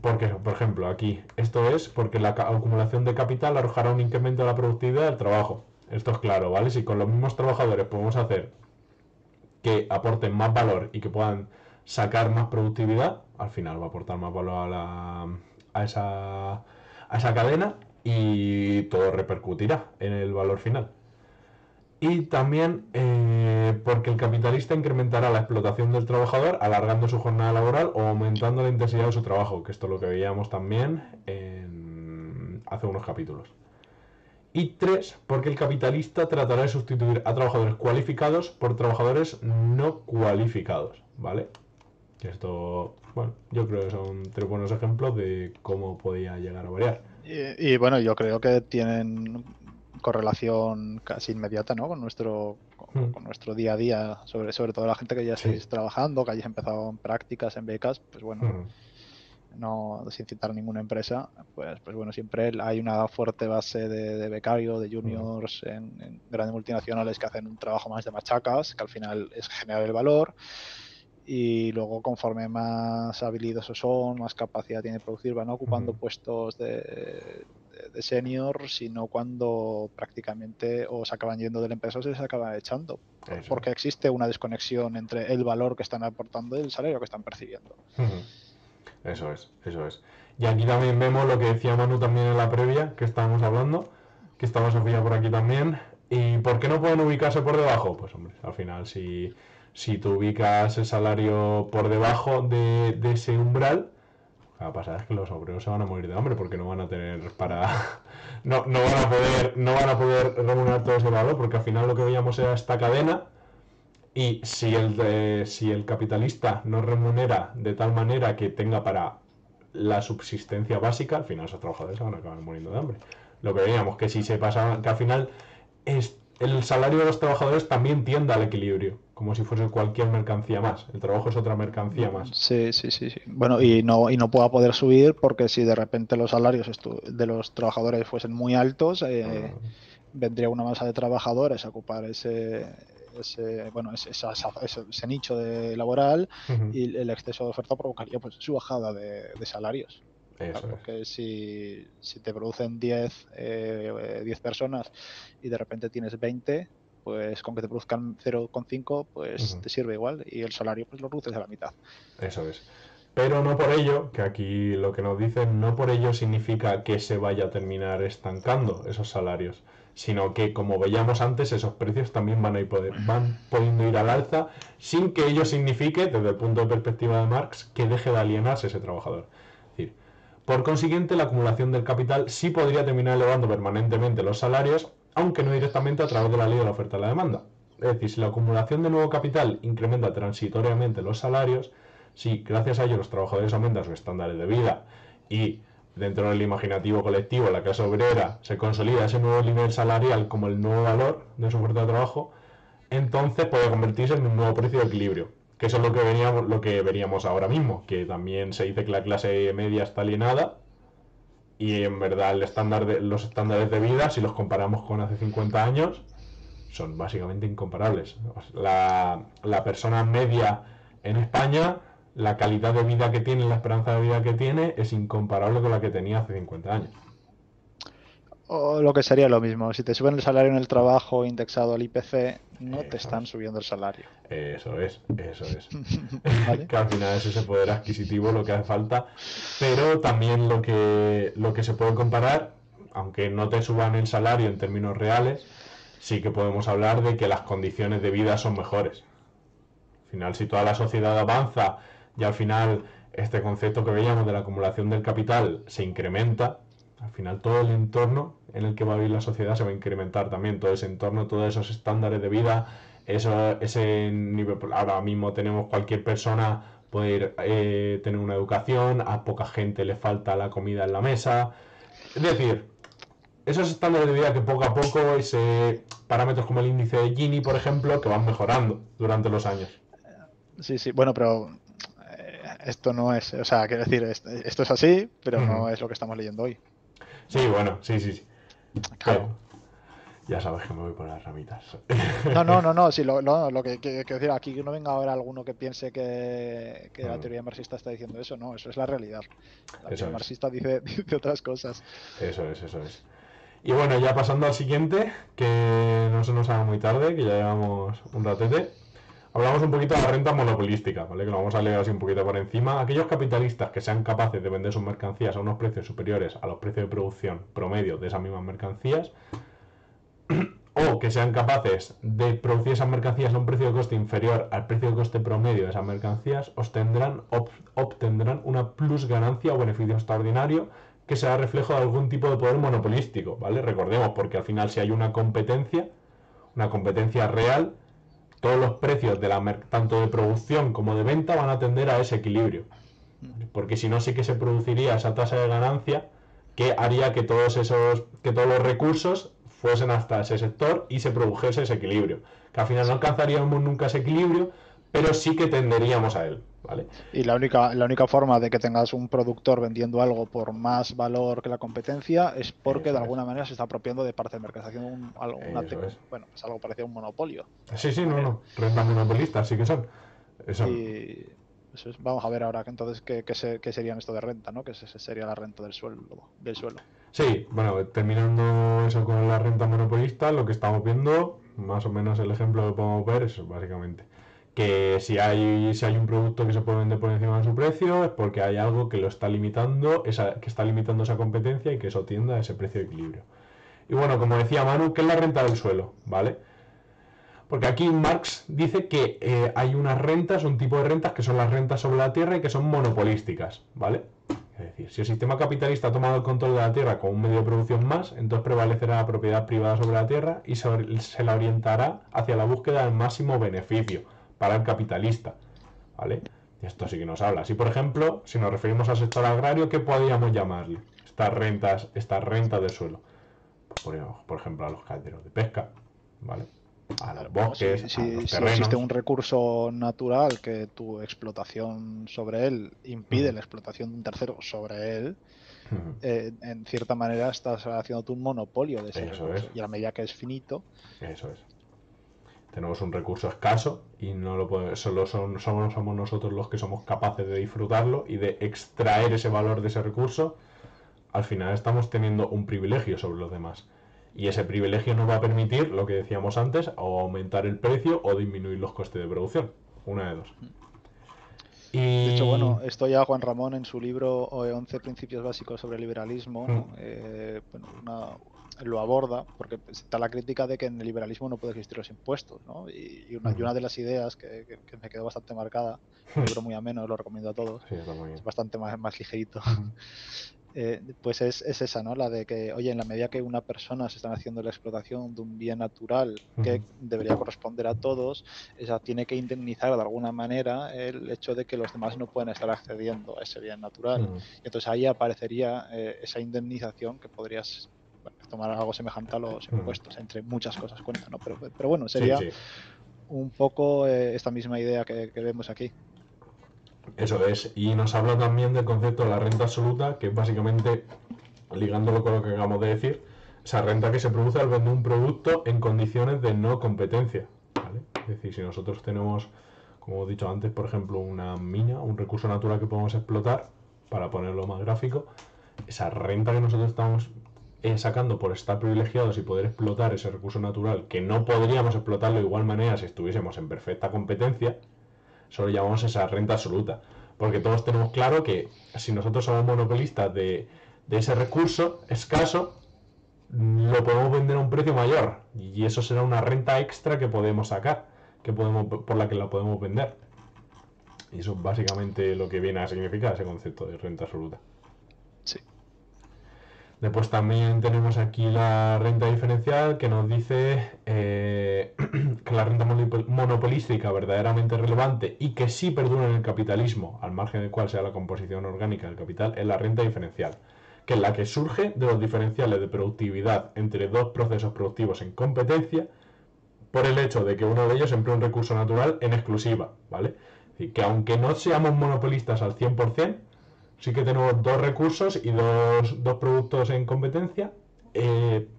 S1: Porque, por ejemplo, aquí, esto es porque la acumulación de capital arrojará un incremento de la productividad del trabajo. Esto es claro, ¿vale? Si con los mismos trabajadores podemos hacer que aporten más valor y que puedan sacar más productividad, al final va a aportar más valor a esa cadena y todo repercutirá en el valor final. Y también porque el capitalista incrementará la explotación del trabajador alargando su jornada laboral o aumentando la intensidad de su trabajo, que esto es lo que veíamos también hace unos capítulos. Y 3, porque el capitalista tratará de sustituir a trabajadores cualificados por trabajadores no cualificados, ¿vale? Que esto, bueno, yo creo que son 3 buenos ejemplos de cómo podía llegar a variar.
S2: Bueno, yo creo que tienen correlación casi inmediata, ¿no? Con nuestro día a día, sobre todo la gente que ya
S1: Sí.
S2: estáis trabajando, que hayáis empezado en prácticas, en becas, pues bueno,
S1: Hmm.
S2: no sin citar ninguna empresa, pues bueno, siempre hay una fuerte base de becario, de juniors en grandes multinacionales que hacen un trabajo más de machacas, que al final es generar el valor. Y luego conforme más habilidosos son, más capacidad tienen de producir, van ocupando puestos de senior, sino cuando prácticamente o se acaban yendo de la empresa o se acaban echando,
S1: Eso
S2: porque
S1: es.
S2: existe una desconexión entre el valor que están aportando y el salario que están percibiendo.
S1: Eso es, eso es. Y aquí también vemos lo que decía Manu también en la previa, que estábamos hablando, que estaba Sofía por aquí también. ¿Y por qué no pueden ubicarse por debajo? Pues hombre, al final si tú ubicas el salario por debajo de ese umbral, lo que va a pasar es que los obreros se van a morir de hambre porque no van a tener no van a poder remunerar todo ese valor, porque al final lo que veíamos era esta cadena. Y si el capitalista no remunera de tal manera que tenga para la subsistencia básica, al final esos trabajadores se van a acabar muriendo de hambre. Lo que veíamos, que si se pasa, que al final el salario de los trabajadores también tiende al equilibrio, como si fuese cualquier mercancía más. El trabajo es otra mercancía más.
S2: Sí, sí, sí, sí. Bueno, y no pueda poder subir porque si de repente los salarios de los trabajadores fuesen muy altos,
S1: Mm,
S2: vendría una masa de trabajadores a ocupar bueno, ese nicho laboral,
S1: ujú,
S2: y el exceso de oferta provocaría pues su bajada de salarios. Claro,
S1: eso es.
S2: porque si te producen 10 personas y de repente tienes 20, pues con que te produzcan 0,5 pues
S1: Ujú.
S2: te sirve igual, y el salario pues lo reduces a la mitad.
S1: Eso es. Pero no por ello, que aquí lo que nos dicen, no por ello significa que se vaya a terminar estancando esos salarios, sino que, como veíamos antes, esos precios también van pudiendo ir al alza sin que ello signifique, desde el punto de perspectiva de Marx, que deje de alienarse ese trabajador. Es decir, por consiguiente, la acumulación del capital sí podría terminar elevando permanentemente los salarios, aunque no directamente a través de la ley de la oferta y la demanda. Es decir, si la acumulación de nuevo capital incrementa transitoriamente los salarios, si gracias a ello los trabajadores aumentan sus estándares de vida y dentro del imaginativo colectivo la clase obrera se consolida ese nuevo nivel salarial como el nuevo valor de su fuerza de trabajo, entonces puede convertirse en un nuevo precio de equilibrio. Que eso es lo que veríamos ahora mismo, que también se dice que la clase media está alienada y en verdad los estándares de vida, si los comparamos con hace 50 años, son básicamente incomparables. La persona media en España, la calidad de vida que tiene, la esperanza de vida que tiene, es incomparable con la que tenía hace 50 años.
S2: O lo que sería lo mismo, si te suben el salario en el trabajo indexado al IPC, no te
S1: Eso
S2: están
S1: es.
S2: subiendo el salario.
S1: Eso es, eso es.
S2: ¿Vale?
S1: Que al final es ese poder adquisitivo lo que hace falta, pero también lo que se puede comparar, aunque no te suban el salario en términos reales, sí que podemos hablar de que las condiciones de vida son mejores. Al final, si toda la sociedad avanza y al final este concepto que veíamos de la acumulación del capital se incrementa, al final todo el entorno en el que va a vivir la sociedad se va a incrementar también, todo ese entorno, todos esos estándares de vida, ese nivel, ahora mismo tenemos cualquier persona poder tener una educación, a poca gente le falta la comida en la mesa, es decir, esos estándares de vida que poco a poco, ese parámetros como el índice de Gini, por ejemplo, que van mejorando durante los años.
S2: Sí, sí, bueno, pero esto no es, o sea, quiero decir, esto es así, pero
S1: Ujú.
S2: no es lo que estamos leyendo hoy,
S1: Sí,
S2: ¿no?
S1: bueno, sí, sí, sí. Pero
S2: Claro.
S1: ya sabes que me voy por las ramitas.
S2: No, no, no, no, sí, lo que decir, aquí que no venga ahora alguno que piense que la
S1: Mm,
S2: teoría marxista está diciendo eso, no, eso es la realidad. La
S1: eso
S2: teoría
S1: es,
S2: marxista dice, dice otras cosas.
S1: eso es, eso es. Y bueno, ya pasando al siguiente, que no se nos haga muy tarde, que ya llevamos un ratete. Hablamos un poquito de la renta monopolística, ¿vale? Que lo vamos a leer así un poquito por encima. Aquellos capitalistas que sean capaces de vender sus mercancías a unos precios superiores a los precios de producción promedio de esas mismas mercancías, o que sean capaces de producir esas mercancías a un precio de coste inferior al precio de coste promedio de esas mercancías, obtendrán una plus ganancia o beneficio extraordinario que será reflejo de algún tipo de poder monopolístico, ¿vale? Recordemos, porque al final si hay una competencia real, todos los precios tanto de producción como de venta van a tender a ese equilibrio. Porque si no, sí que se produciría esa tasa de ganancia que haría que todos los recursos fuesen hasta ese sector y se produjese ese equilibrio. Que al final no
S2: Sí.
S1: alcanzaríamos nunca ese equilibrio, pero sí que tenderíamos a él, ¿vale?
S2: Y la única forma de que tengas un productor vendiendo algo por más valor que la competencia es porque de
S1: Eso es,
S2: alguna manera se está apropiando de parte del mercado, está haciendo
S1: eso es.
S2: bueno, es algo parecido a un monopolio, de
S1: Sí,
S2: alguna
S1: sí, no,
S2: manera.
S1: no, rentas monopolistas sí que son. Son.
S2: Y eso es. Vamos a ver ahora entonces qué serían esto de renta, ¿no? Sería la renta del suelo.
S1: Sí, bueno, terminando eso con la renta monopolista, lo que estamos viendo, más o menos el ejemplo que podemos ver es básicamente que si hay un producto que se puede vender por encima de su precio es porque hay algo que lo está limitando, que está limitando esa competencia y que eso tienda a ese precio de equilibrio. Y bueno, como decía Manu, ¿qué es la renta del suelo? ¿Vale? Porque aquí Marx dice que hay unas rentas, un tipo de rentas que son las rentas sobre la tierra y que son monopolísticas, ¿vale? Es decir, si el sistema capitalista ha tomado el control de la tierra como un medio de producción más, entonces prevalecerá la propiedad privada sobre la tierra y se la orientará hacia la búsqueda del máximo beneficio para el capitalista, ¿vale? Y esto sí que nos habla. Si, por ejemplo, si nos referimos al sector agrario, ¿qué podríamos llamarle? Estas rentas del suelo. Por ejemplo, a los calderos de pesca, ¿vale? A los
S2: Bueno,
S1: bosques, a los
S2: si
S1: terrenos.
S2: existe un recurso natural que tu explotación sobre él impide la explotación de un tercero sobre él, en cierta manera estás haciendo tú un monopolio de ese
S1: Eso
S2: recurso.
S1: es.
S2: Y a medida que es finito,
S1: Eso es. Tenemos un recurso escaso y no lo podemos, solo somos nosotros los que somos capaces de disfrutarlo y de extraer ese valor de ese recurso. Al final estamos teniendo un privilegio sobre los demás. Y ese privilegio nos va a permitir, lo que decíamos antes, o aumentar el precio o disminuir los costes de producción. Una de dos.
S2: de hecho,
S1: Y...
S2: bueno, esto ya Juan Ramón en su libro 11 principios básicos sobre el liberalismo, ¿no? Bueno, lo aborda, porque está la crítica de que en el liberalismo no puede existir los impuestos, ¿no? Y una de las ideas que me quedó bastante marcada, un libro muy ameno, lo recomiendo a todos,
S1: Sí, está muy bien.
S2: es bastante más ligerito. Pues es esa, ¿no? La de que, oye, en la medida que una persona se está haciendo la explotación de un bien natural que debería corresponder a todos, esa tiene que indemnizar de alguna manera el hecho de que los demás no pueden estar accediendo a ese bien natural. Y entonces ahí aparecería esa indemnización que podrías tomar algo semejante a los impuestos, entre muchas cosas cuenta, ¿no? Pero bueno, sería
S1: Sí, sí.
S2: un poco esta misma idea que vemos aquí.
S1: Eso es. Y nos habla también del concepto de la renta absoluta, que es básicamente, ligándolo con lo que acabamos de decir, esa renta que se produce al vender un producto en condiciones de no competencia. ¿Vale? Es decir, si nosotros tenemos, como hemos dicho antes, por ejemplo, una mina, un recurso natural que podemos explotar, para ponerlo más gráfico, esa renta que nosotros estamos sacando por estar privilegiados y poder explotar ese recurso natural, que no podríamos explotarlo de igual manera si estuviésemos en perfecta competencia, eso lo llamamos esa renta absoluta. Porque todos tenemos claro que si nosotros somos monopolistas de ese recurso escaso, lo podemos vender a un precio mayor. Y eso será una renta extra que podemos sacar, por la que la podemos vender. Y eso es básicamente lo que viene a significar ese concepto de renta absoluta.
S2: Sí.
S1: Después también tenemos aquí la renta diferencial que nos dice que la renta monopolística verdaderamente relevante y que sí perdura en el capitalismo, al margen de cuál sea la composición orgánica del capital, es la renta diferencial, que es la que surge de los diferenciales de productividad entre dos procesos productivos en competencia por el hecho de que uno de ellos emplea un recurso natural en exclusiva, ¿vale? Y que aunque no seamos monopolistas al 100%, sí que tenemos dos recursos y dos productos en competencia,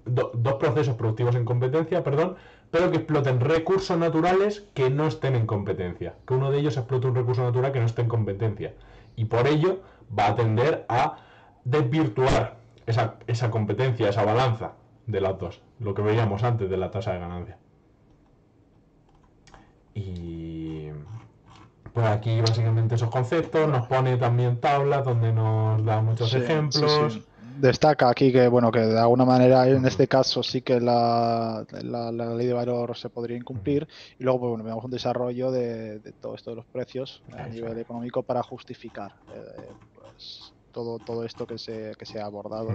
S1: dos procesos productivos en competencia, perdón, pero que exploten recursos naturales que no estén en competencia. Que uno de ellos explote un recurso natural que no esté en competencia. Y por ello va a tender a desvirtuar esa competencia, esa balanza de las dos. Lo que veíamos antes de la tasa de ganancia. Y pues aquí básicamente esos conceptos, nos pone también tablas donde nos da muchos ejemplos.
S2: Sí. Destaca aquí que, bueno, que de alguna manera en este caso sí que la ley de valor se podría incumplir y luego, pues, bueno, vemos un desarrollo de todo esto de los precios a nivel económico para justificar pues, todo esto que se ha abordado.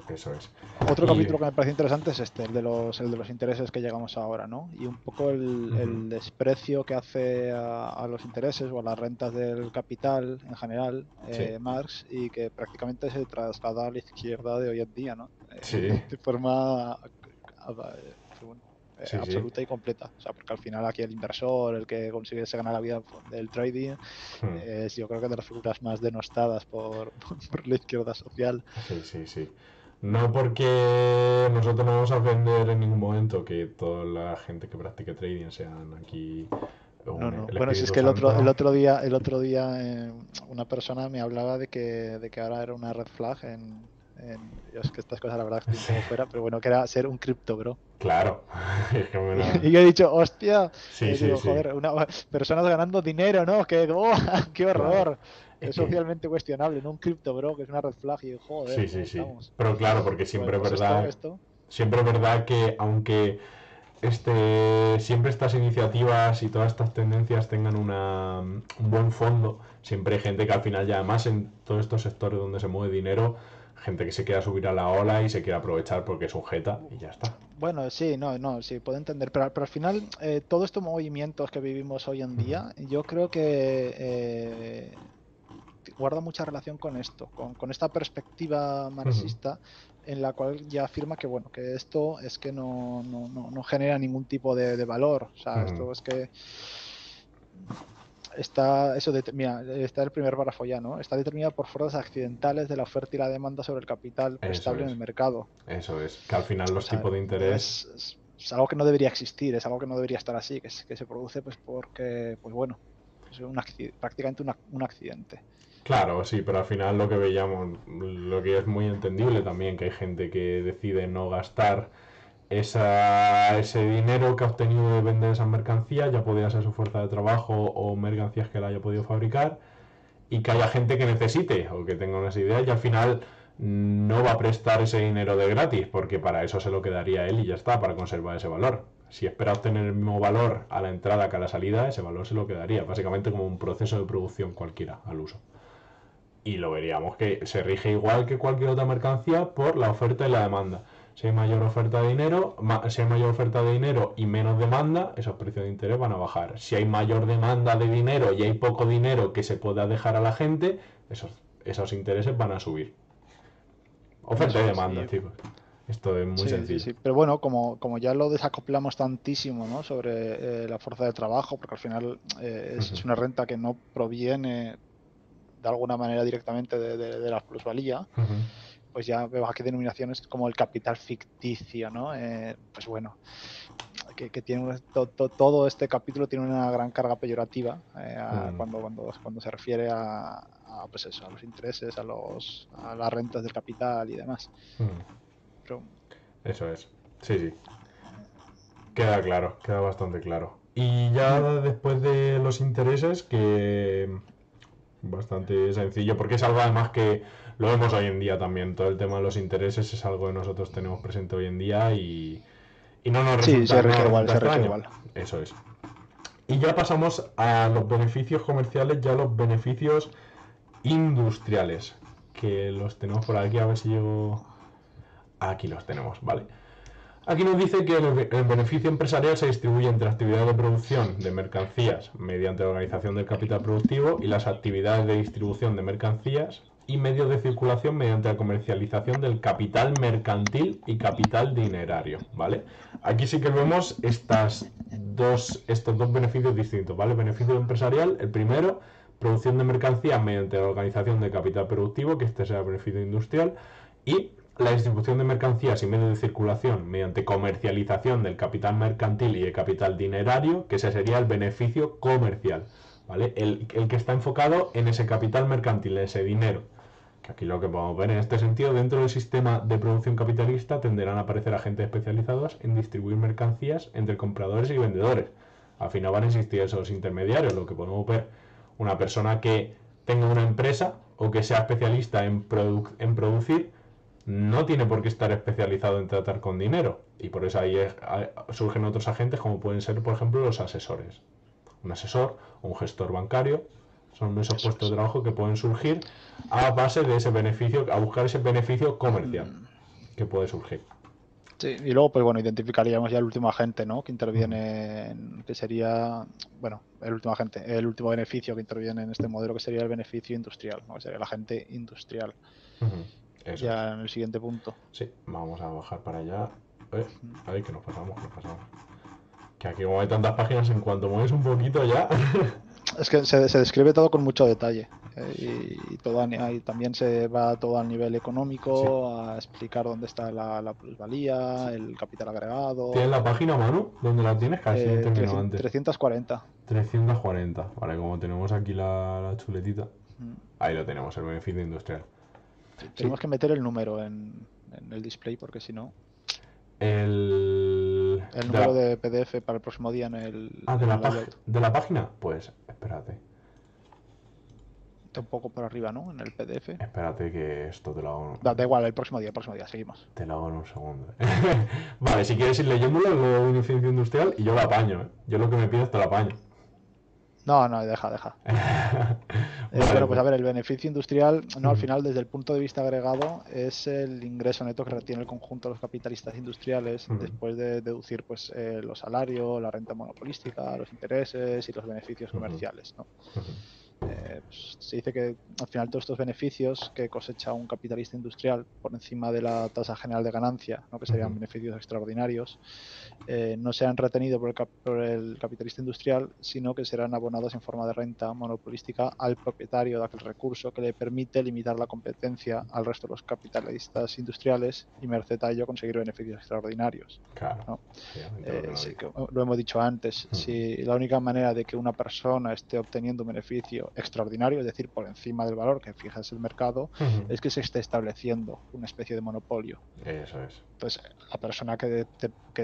S1: Eso es.
S2: Otro capítulo que me parece interesante es el de los intereses que llegamos ahora, ¿no? Y un poco el desprecio que hace a los intereses o a las rentas del capital en general, Marx, y que prácticamente se traslada a la izquierda de hoy en día, ¿no? De forma absoluta y completa. O sea, porque al final aquí el inversor, el que consigue se gana la vida del trading, es yo creo que de las figuras más denostadas por la izquierda social.
S1: Sí. No porque nosotros no vamos a vender en ningún momento que toda la gente que practique trading sean aquí.
S2: No. Bueno, si es que el otro día una persona me hablaba de que ahora era una red flag yo es que estas cosas la verdad estoy un poco fuera, pero bueno, que era ser un cripto bro.
S1: Claro.
S2: Y yo he dicho, hostia,
S1: Sí.
S2: joder, personas ganando dinero, ¿no? ¡Qué horror!
S1: Claro.
S2: Es socialmente cuestionable, no un cripto bro, que es una red flag y joder,
S1: Sí.
S2: estamos.
S1: Pero claro, porque siempre
S2: Pues
S1: es verdad. Siempre es verdad que aunque siempre estas iniciativas y todas estas tendencias tengan un buen fondo, siempre hay gente que al final, ya además en todos estos sectores donde se mueve dinero, gente que se quiera subir a la ola y se quiera aprovechar porque es un jeta y ya está.
S2: Bueno, sí, sí, puedo entender, pero al final todos estos movimientos que vivimos hoy en día, yo creo que guarda mucha relación con esto, con esta perspectiva marxista en la cual ya afirma que bueno, que esto es que no genera ningún tipo de valor. O sea, esto es que está, mira, está el primer párrafo ya, ¿no? Está determinada por fuerzas accidentales de la oferta y la demanda sobre el capital prestable en el mercado.
S1: Eso es, que al final los
S2: O sea,
S1: tipos de interés...
S2: es algo que no debería existir, es algo que no debería estar así, que se produce pues porque, pues bueno, es prácticamente un accidente.
S1: Claro, sí, pero al final lo que veíamos, lo que es muy entendible también, que hay gente que decide no gastar ese dinero que ha obtenido de vender esas mercancías, ya podría ser su fuerza de trabajo o mercancías que la haya podido fabricar, y que haya gente que necesite o que tenga unas ideas y al final no va a prestar ese dinero de gratis, porque para eso se lo quedaría él y ya está, para conservar ese valor. Si espera obtener el mismo valor a la entrada que a la salida, ese valor se lo quedaría, básicamente como un proceso de producción cualquiera al uso. Y lo veríamos que se rige igual que cualquier otra mercancía por la oferta y la demanda. Si hay mayor oferta de dinero, si hay mayor oferta de dinero y menos demanda, esos precios de interés van a bajar. Si hay mayor demanda de dinero y hay poco dinero que se pueda dejar a la gente, esos intereses van a subir. Oferta y demanda, chicos. Esto es muy sencillo.
S2: Sí. Pero bueno, como ya lo desacoplamos tantísimo, ¿no? Sobre la fuerza de trabajo, porque al final es una renta que no proviene de alguna manera directamente de la plusvalía, pues ya vemos aquí denominaciones como el capital ficticio, ¿no? Pues bueno, que tiene todo este capítulo tiene una gran carga peyorativa cuando se refiere pues eso, a los intereses, a las rentas del capital y demás. Pero,
S1: eso es. Sí. Queda claro, queda bastante claro. Y ya después de los intereses, que bastante sencillo, porque es algo además que lo vemos hoy en día también. Todo el tema de los intereses es algo que nosotros tenemos presente hoy en día y no nos resulta,
S2: se rige
S1: extraño.
S2: igual.
S1: Eso es. Y ya pasamos a los beneficios comerciales, ya los beneficios industriales, que los tenemos por aquí, a ver si llego... Aquí los tenemos, ¿vale? Aquí nos dice que el beneficio empresarial se distribuye entre actividades de producción de mercancías mediante la organización del capital productivo y las actividades de distribución de mercancías y medios de circulación mediante la comercialización del capital mercantil y capital dinerario, ¿vale? Aquí sí que vemos estos dos beneficios distintos, ¿vale? Beneficio empresarial, el primero, producción de mercancías mediante la organización del capital productivo, que este será el beneficio industrial, y la distribución de mercancías y medios de circulación mediante comercialización del capital mercantil y el capital dinerario, que ese sería el beneficio comercial, ¿vale? El que está enfocado en ese capital mercantil, ese dinero. Que aquí lo que podemos ver en este sentido, dentro del sistema de producción capitalista tenderán a aparecer agentes especializados en distribuir mercancías entre compradores y vendedores. Al final van a existir esos intermediarios, lo que podemos ver, una persona que tenga una empresa o que sea especialista en producir, no tiene por qué estar especializado en tratar con dinero. Y por eso ahí surgen otros agentes como pueden ser, por ejemplo, los asesores. Un asesor o un gestor bancario son esos puestos de trabajo que pueden surgir a base de ese beneficio, a buscar ese beneficio comercial que puede surgir.
S2: Sí, y luego, pues bueno, identificaríamos ya el último agente, ¿no? Que interviene, que sería, bueno, el último beneficio que interviene en este modelo, que sería el beneficio industrial, ¿no? Que sería el agente industrial.
S1: Eso
S2: ya en el siguiente punto.
S1: Sí, vamos a bajar para allá. Ay, que nos pasamos. Que aquí como hay tantas páginas, en cuanto mueves un poquito ya...
S2: Es que se describe todo con mucho detalle. Y también se va todo al nivel económico, a explicar dónde está la plusvalía, el capital agregado.
S1: ¿Tienes la página, Manu? ¿Dónde la tienes? Casi no termino antes.
S2: 340.
S1: 340. Vale, como tenemos aquí la chuletita. Ahí lo tenemos, el beneficio industrial.
S2: Sí, tenemos que meter el número en el display porque si no...
S1: El
S2: número de PDF para el próximo día en el...
S1: ¿de la página? Pues espérate.
S2: Está un poco por arriba, ¿no? En el PDF.
S1: Espérate que esto te lo hago...
S2: Da igual, el próximo día, seguimos.
S1: Te lo hago en un segundo. Vale, si quieres ir leyéndolo, luego beneficio industrial y yo lo apaño, ¿eh? Yo lo que me pides te lo apaño.
S2: No, deja. Bueno, pues a ver, el beneficio industrial, no, al final, desde el punto de vista agregado, es el ingreso neto que retiene el conjunto de los capitalistas industriales después de deducir pues los salarios, la renta monopolística, los intereses y los beneficios comerciales, ¿no? Pues se dice que al final todos estos beneficios que cosecha un capitalista industrial por encima de la tasa general de ganancia, ¿no? Que serían beneficios extraordinarios, no sean retenidos por el capitalista industrial, sino que serán abonados en forma de renta monopolística al propietario de aquel recurso, que le permite limitar la competencia al resto de los capitalistas industriales y merced a ello conseguir beneficios extraordinarios.
S1: Claro.
S2: ¿No?
S1: Sí,
S2: lo hemos dicho antes, si la única manera de que una persona esté obteniendo un beneficio extraordinario, es decir, por encima del valor que fijas el mercado, es que se esté estableciendo una especie de monopolio.
S1: Eso es.
S2: Entonces, la persona que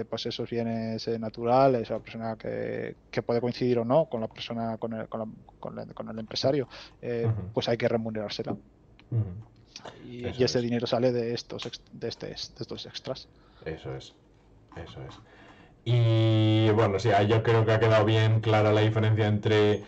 S2: posee esos bienes naturales, o la persona que puede coincidir o no con la persona, con el empresario, pues hay que remunerársela. Y ese dinero sale de estos extras.
S1: Eso es. Y bueno, sí, yo creo que ha quedado bien clara la diferencia entre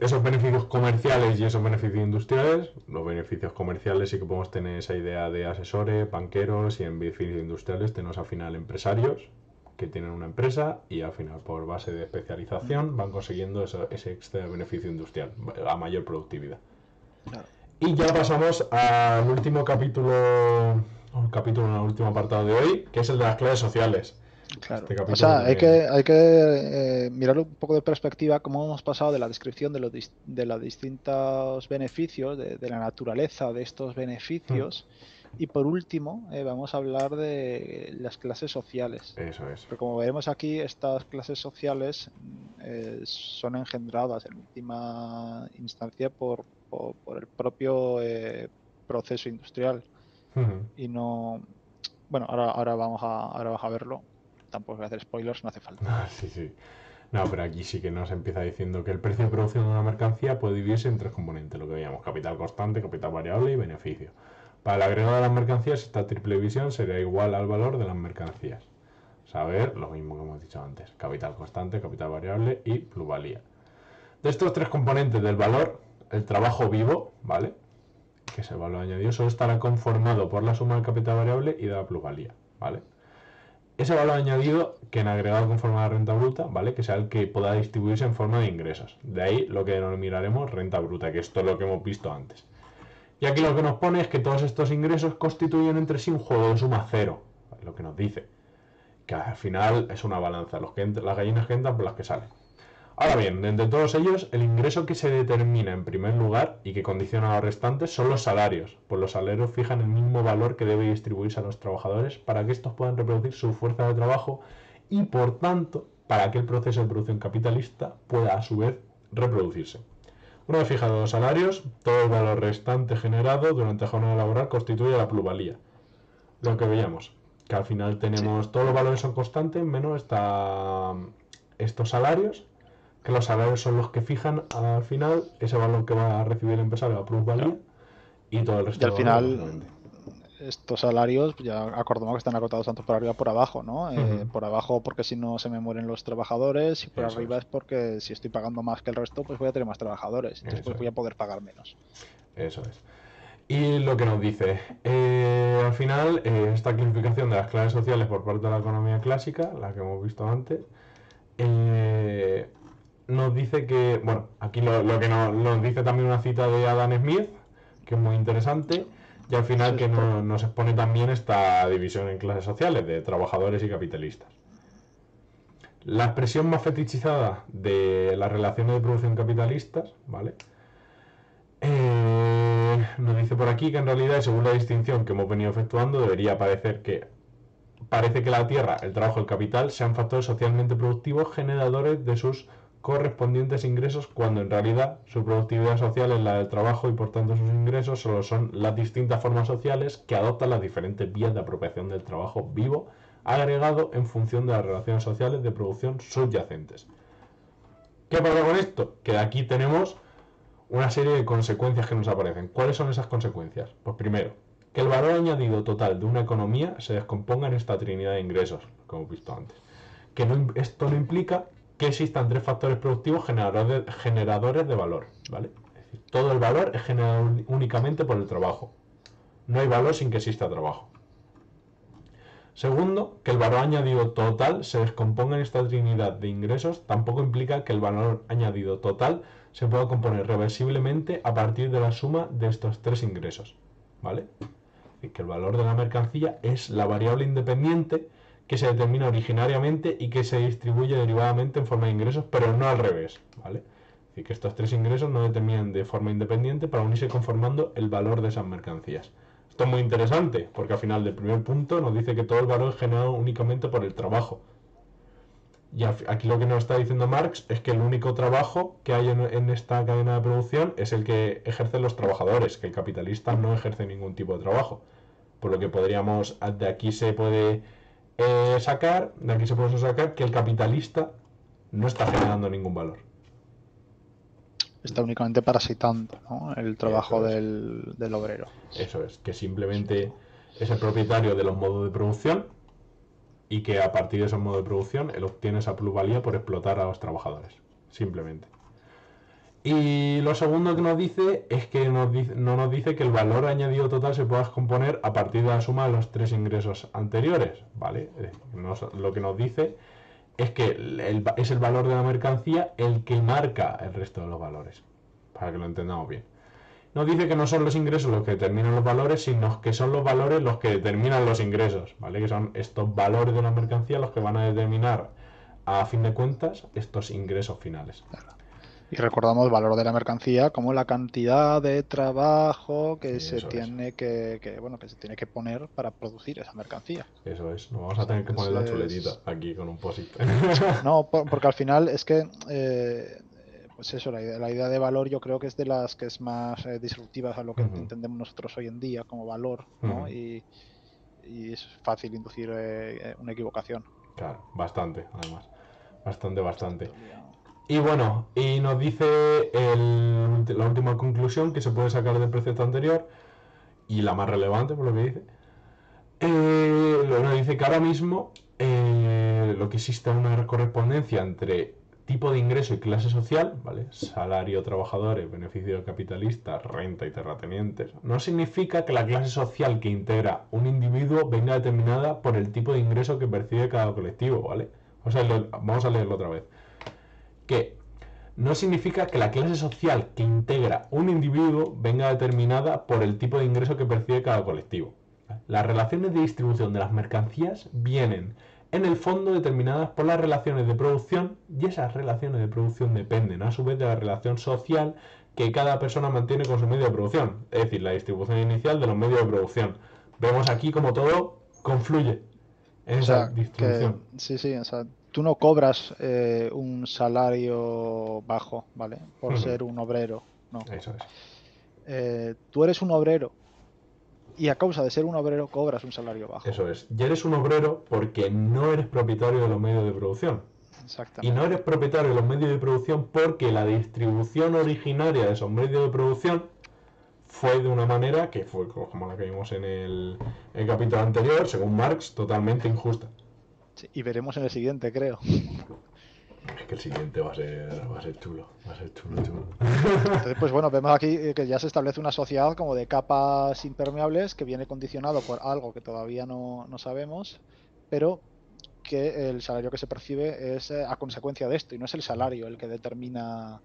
S1: esos beneficios comerciales y esos beneficios industriales. Los beneficios comerciales sí que podemos tener esa idea de asesores, banqueros, y en beneficios industriales tenemos al final empresarios que tienen una empresa y al final por base de especialización van consiguiendo ese extra beneficio industrial a mayor productividad.
S2: Claro.
S1: Y ya pasamos al último capítulo, en el último apartado de hoy, que es el de las clases sociales.
S2: Claro. O sea, hay que mirarlo un poco de perspectiva, cómo hemos pasado de la descripción de los distintos beneficios, de la naturaleza de estos beneficios, y por último vamos a hablar de las clases sociales.
S1: Eso es.
S2: Pero como veremos aquí, estas clases sociales son engendradas en última instancia por el propio proceso industrial. Y no... Bueno, ahora vamos a verlo. Tampoco voy a hacer spoilers, no hace falta.
S1: Sí. No, pero aquí sí que nos empieza diciendo que el precio de producción de una mercancía puede dividirse en tres componentes, lo que veíamos: capital constante, capital variable y beneficio. Para el agregado de las mercancías, esta triple división sería igual al valor de las mercancías. Saber lo mismo que hemos dicho antes: capital constante, capital variable y plusvalía. De estos tres componentes del valor, el trabajo vivo, ¿vale?, que es el valor añadido, solo estará conformado por la suma del capital variable y de la plusvalía, ¿vale? Ese valor añadido, que en agregado conforme a la renta bruta, ¿vale?, que sea el que pueda distribuirse en forma de ingresos. De ahí lo que denominaremos renta bruta, que esto es lo que hemos visto antes. Y aquí lo que nos pone es que todos estos ingresos constituyen entre sí un juego de suma cero, ¿vale?, lo que nos dice que al final es una balanza, las gallinas que entran por las que salen. Ahora bien, de entre todos ellos, el ingreso que se determina en primer lugar y que condiciona a los restantes son los salarios, pues los salarios fijan el mismo valor que debe distribuirse a los trabajadores para que estos puedan reproducir su fuerza de trabajo y, por tanto, para que el proceso de producción capitalista pueda a su vez reproducirse. Una vez fijados los salarios, todo el valor restante generado durante la jornada laboral constituye la plusvalía. Lo que veíamos, que al final tenemos todos los valores son constantes menos estos salarios, que los salarios son los que fijan al final ese valor que va a recibir el empresario, la plusvalía, y todo el resto.
S2: Y al final estos salarios ya acordamos que están acotados tanto por arriba como por abajo, ¿no? Por abajo porque si no se me mueren los trabajadores, y por arriba es porque si estoy pagando más que el resto, pues voy a tener más trabajadores, después voy a poder pagar menos.
S1: Eso es. Y lo que nos dice, al final, esta clasificación de las clases sociales por parte de la economía clásica, la que hemos visto antes, nos dice que, bueno, aquí lo que nos dice también una cita de Adam Smith, que es muy interesante, y al final que nos expone también esta división en clases sociales de trabajadores y capitalistas. La expresión más fetichizada de las relaciones de producción capitalistas, ¿vale?, nos dice por aquí que en realidad, y según la distinción que hemos venido efectuando, debería parece que la tierra, el trabajo y el capital sean factores socialmente productivos generadores de sus correspondientes ingresos, cuando en realidad su productividad social es la del trabajo y por tanto sus ingresos solo son las distintas formas sociales que adoptan las diferentes vías de apropiación del trabajo vivo agregado en función de las relaciones sociales de producción subyacentes. ¿Qué pasa con esto? Que aquí tenemos una serie de consecuencias que nos aparecen. ¿Cuáles son esas consecuencias? Pues primero, que el valor añadido total de una economía se descomponga en esta trinidad de ingresos, como hemos visto antes. Que esto no implica que existan tres factores productivos generadores de valor, ¿vale? Es decir, todo el valor es generado únicamente por el trabajo. No hay valor sin que exista trabajo. Segundo, que el valor añadido total se descomponga en esta trinidad de ingresos tampoco implica que el valor añadido total se pueda componer reversiblemente a partir de la suma de estos tres ingresos, ¿vale? Y que el valor de la mercancía es la variable independiente que se determina originariamente y que se distribuye derivadamente en forma de ingresos, pero no al revés, ¿vale? Es decir, que estos tres ingresos no determinan de forma independiente para unirse conformando el valor de esas mercancías. Esto es muy interesante, porque al final del primer punto nos dice que todo el valor es generado únicamente por el trabajo. Y aquí lo que nos está diciendo Marx es que el único trabajo que hay en esta cadena de producción es el que ejercen los trabajadores, que el capitalista no ejerce ningún tipo de trabajo. Por lo que podríamos, de aquí se puede sacar que el capitalista no está generando ningún valor.
S2: Está únicamente parasitando, ¿no?, el trabajo del obrero.
S1: Eso es, que simplemente es el propietario de los modos de producción y que a partir de esos modos de producción él obtiene esa plusvalía por explotar a los trabajadores, simplemente. Y lo segundo que nos dice es que no nos dice que el valor añadido total se pueda componer a partir de la suma de los tres ingresos anteriores, ¿vale? Lo que nos dice es que es el valor de la mercancía el que marca el resto de los valores, para que lo entendamos bien. Nos dice que no son los ingresos los que determinan los valores, sino que son los valores los que determinan los ingresos, ¿vale? Que son estos valores de la mercancía los que van a determinar, a fin de cuentas, estos ingresos finales.
S2: Claro. Y recordamos el valor de la mercancía como la cantidad de trabajo que se tiene que se tiene que poner para producir esa mercancía.
S1: Eso es, nos vamos a tener que poner la chuletita aquí con un post-it.
S2: No, porque al final es que pues eso, la idea de valor yo creo que es de las que es más disruptivas a lo que entendemos nosotros hoy en día como valor, ¿no? Y es fácil inducir una equivocación.
S1: Claro, bastante, además. Bastante. Y bueno, y nos dice la última conclusión que se puede sacar del precepto anterior, y la más relevante por lo que dice. Nos dice que ahora mismo lo que existe es una correspondencia entre tipo de ingreso y clase social, ¿vale? Salario, trabajadores, beneficio capitalista, renta y terratenientes. No significa que la clase social que integra un individuo venga determinada por el tipo de ingreso que percibe cada colectivo, ¿vale? Vamos a leerlo otra vez. Que no significa que la clase social que integra un individuo venga determinada por el tipo de ingreso que percibe cada colectivo. Las relaciones de distribución de las mercancías vienen, en el fondo, determinadas por las relaciones de producción, y esas relaciones de producción dependen, a su vez, de la relación social que cada persona mantiene con su medio de producción, es decir, la distribución inicial de los medios de producción. Vemos aquí como todo confluye en esa distribución.
S2: Sí, o sea, tú no cobras un salario bajo, ¿vale? Por ser un obrero, no.
S1: Eso es.
S2: Tú eres un obrero y a causa de ser un obrero cobras un salario bajo.
S1: Eso es. Y eres un obrero porque no eres propietario de los medios de producción.
S2: Exactamente.
S1: Y no eres propietario de los medios de producción porque la distribución originaria de esos medios de producción fue de una manera que fue como la que vimos en el capítulo anterior, según Marx, totalmente injusta.
S2: Sí, y veremos en el siguiente, creo.
S1: Es que el siguiente va a ser chulo.
S2: Entonces, pues bueno, vemos aquí que ya se establece una sociedad como de capas impermeables que viene condicionado por algo que todavía no sabemos, pero que el salario que se percibe es a consecuencia de esto y no es el salario el que determina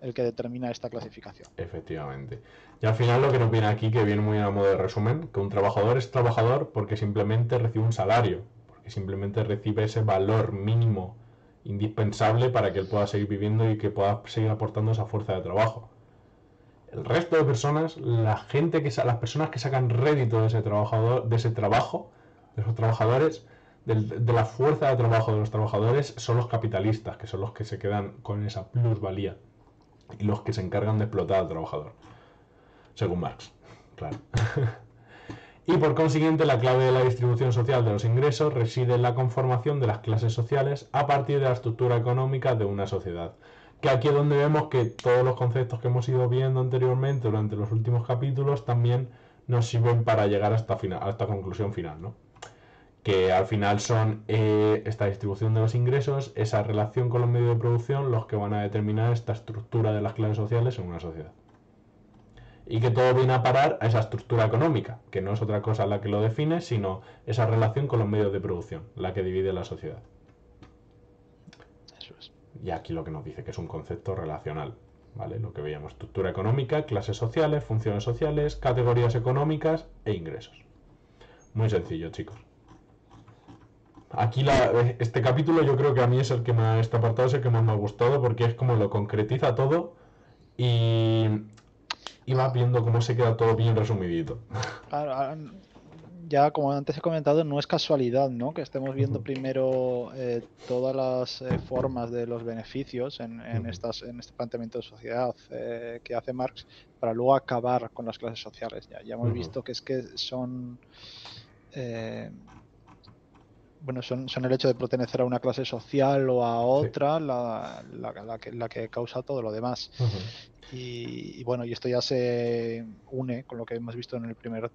S2: esta clasificación.
S1: Efectivamente. Y al final lo que nos viene aquí, que viene muy a modo de resumen, que un trabajador es trabajador porque simplemente recibe un salario, porque simplemente recibe ese valor mínimo indispensable para que él pueda seguir viviendo y que pueda seguir aportando esa fuerza de trabajo. El resto de personas, las personas que sacan rédito de ese trabajador, de esos trabajadores, de la fuerza de trabajo de los trabajadores, son los capitalistas, que son los que se quedan con esa plusvalía y los que se encargan de explotar al trabajador, según Marx, claro. Y por consiguiente, la clave de la distribución social de los ingresos reside en la conformación de las clases sociales a partir de la estructura económica de una sociedad. Que aquí es donde vemos que todos los conceptos que hemos ido viendo anteriormente durante los últimos capítulos también nos sirven para llegar a esta conclusión final, ¿no? Que al final son esta distribución de los ingresos, esa relación con los medios de producción, los que van a determinar esta estructura de las clases sociales en una sociedad. Y que todo viene a parar a esa estructura económica, que no es otra cosa la que lo define, sino esa relación con los medios de producción, la que divide la sociedad.
S2: Eso es.
S1: Y aquí lo que nos dice que es un concepto relacional. ¿vale? Lo que veíamos, estructura económica, clases sociales, funciones sociales, categorías económicas e ingresos. Muy sencillo, chicos. Aquí este capítulo yo creo que a mí es el que más, este apartado es el que más me ha gustado porque es como lo concretiza todo y, y vas viendo cómo se queda todo bien resumidito.
S2: Ya como antes he comentado, no es casualidad, ¿no?, que estemos viendo
S1: Ujú.
S2: primero todas las formas de los beneficios en
S1: Ujú.
S2: este planteamiento de sociedad que hace Marx, para luego acabar con las clases sociales. Ya hemos
S1: Ujú.
S2: visto que es que son eh, bueno, son el hecho de pertenecer a una clase social o a
S1: Sí.
S2: otra la que causa todo lo demás.
S1: Ujú.
S2: Y bueno, y esto ya se une con lo que hemos visto en el primer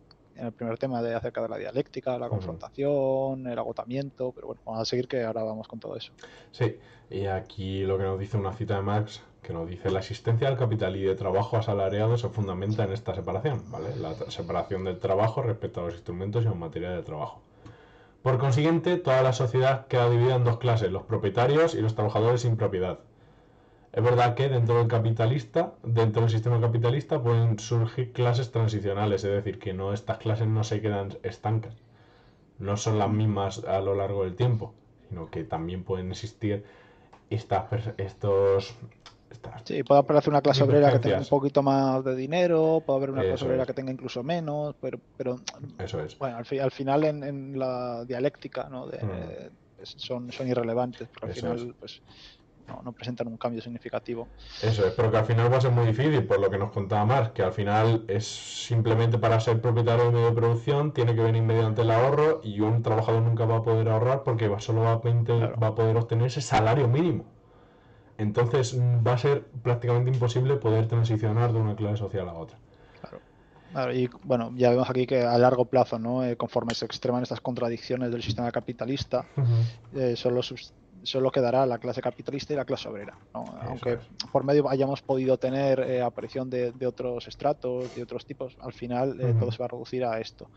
S2: tema de acerca de la dialéctica, la
S1: Ujú.
S2: confrontación, el agotamiento, pero bueno, vamos a seguir que ahora vamos con todo eso.
S1: Sí, y aquí lo que nos dice una cita de Marx, que nos dice la existencia del capital y de trabajo asalariado se fundamenta en esta separación, ¿vale? La separación del trabajo respecto a los instrumentos y en materia de trabajo. Por consiguiente, toda la sociedad queda dividida en dos clases, los propietarios y los trabajadores sin propiedad. Es verdad que dentro del sistema capitalista pueden surgir clases transicionales, es decir, que no estas clases no se quedan estancas, no son las mismas a lo largo del tiempo, sino que también pueden existir estos estas
S2: Sí, puede aparecer una clase obrera que tenga un
S1: divergencias.
S2: poquito más de dinero, puede haber una clase
S1: Eso
S2: obrera
S1: es,
S2: que tenga incluso menos, pero
S1: eso es.
S2: bueno, al final en la dialéctica, ¿no?,
S1: Mm,
S2: son irrelevantes, porque al
S1: eso es.
S2: final pues no presentan un cambio significativo.
S1: Eso es, pero que al final va a ser muy difícil, por lo que nos contaba Marx, que al final es simplemente para ser propietario de medio de producción, tiene que venir mediante el ahorro y un trabajador nunca va a poder ahorrar porque solo
S2: Claro,
S1: va a poder obtener ese salario mínimo. Entonces va a ser prácticamente imposible poder transicionar de una clase social a otra.
S2: claro. Claro, y bueno, ya vemos aquí que a largo plazo, ¿no?, conforme se extreman estas contradicciones del sistema capitalista, eh, solo, solo quedará la clase capitalista y la clase obrera, ¿no?
S1: Eso
S2: Aunque
S1: es,
S2: por medio hayamos podido tener aparición de otros estratos, de otros tipos, al final todo se va a reducir a esto.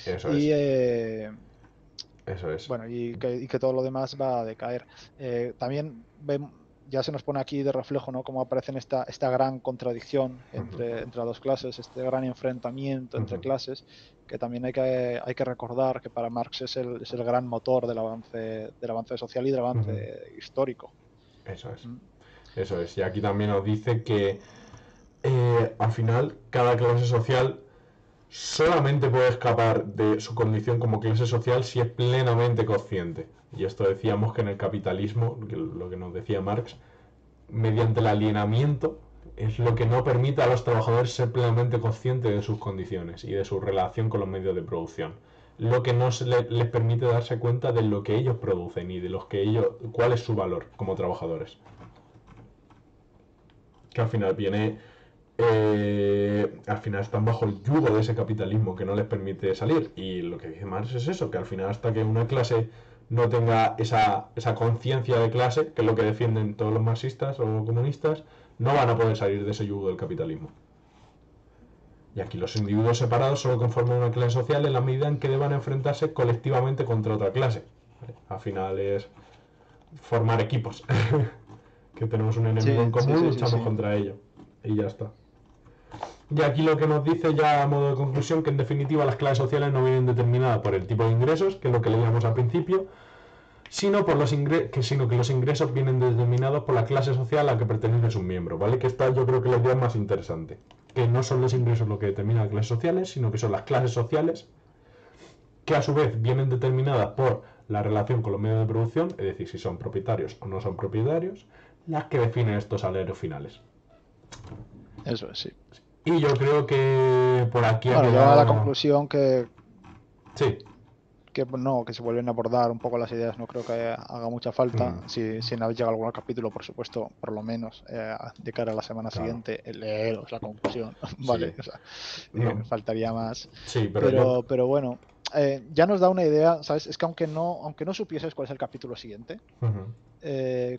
S1: eso
S2: Y
S1: es, eso es.
S2: bueno, y que todo lo demás va a decaer. También ya se nos pone aquí de reflejo, ¿no?, cómo aparece esta gran contradicción entre las dos clases, este gran enfrentamiento entre clases, que también hay que recordar que para Marx es el gran motor del avance social y del avance histórico.
S1: Eso es.
S2: Mm,
S1: Eso es. Y aquí también nos dice que al final cada clase social solamente puede escapar de su condición como clase social si es plenamente consciente. Y esto decíamos que en el capitalismo, lo que nos decía Marx, mediante el alienamiento es lo que no permite a los trabajadores ser plenamente conscientes de sus condiciones y de su relación con los medios de producción. Lo que no les permite darse cuenta de lo que ellos producen y de cuál es su valor como trabajadores. Que al final al final están bajo el yugo de ese capitalismo que no les permite salir. Y lo que dice Marx es eso, que al final hasta que una clase no tenga esa conciencia de clase, que es lo que defienden todos los marxistas o comunistas, no van a poder salir de ese yugo del capitalismo. Y aquí los individuos separados solo conforman una clase social en la medida en que deban enfrentarse colectivamente contra otra clase. Al final es formar equipos. Que tenemos un enemigo en
S2: sí, sí,
S1: común,
S2: sí, sí,
S1: luchamos
S2: sí.
S1: contra ello. Y ya está. Y aquí lo que nos dice ya a modo de conclusión que en definitiva las clases sociales no vienen determinadas por el tipo de ingresos, que es lo que leíamos al principio, sino que los ingresos vienen determinados por la clase social a la que pertenecen sus miembros, ¿vale? Que esta yo creo que es la idea más interesante. Que no son los ingresos lo que determinan las clases sociales, sino que son las clases sociales que a su vez vienen determinadas por la relación con los medios de producción, es decir, si son propietarios o no son propietarios, las que definen estos salarios finales.
S2: Eso es, sí.
S1: Y yo creo que por aquí ha
S2: Bueno, llega a la
S1: quedado.
S2: conclusión
S1: Sí.
S2: que se vuelven a abordar un poco las ideas, no creo que haga mucha falta.
S1: Mm,
S2: Si no llega algún capítulo, por supuesto, por lo menos de cara a la semana
S1: claro.
S2: siguiente, leeros la conclusión, ¿vale?
S1: Sí.
S2: O sea,
S1: No.
S2: faltaría más.
S1: Sí, pero yo.
S2: Pero bueno, ya nos da una idea, ¿sabes? Es que aunque no supieses cuál es el capítulo siguiente,
S1: Ujú.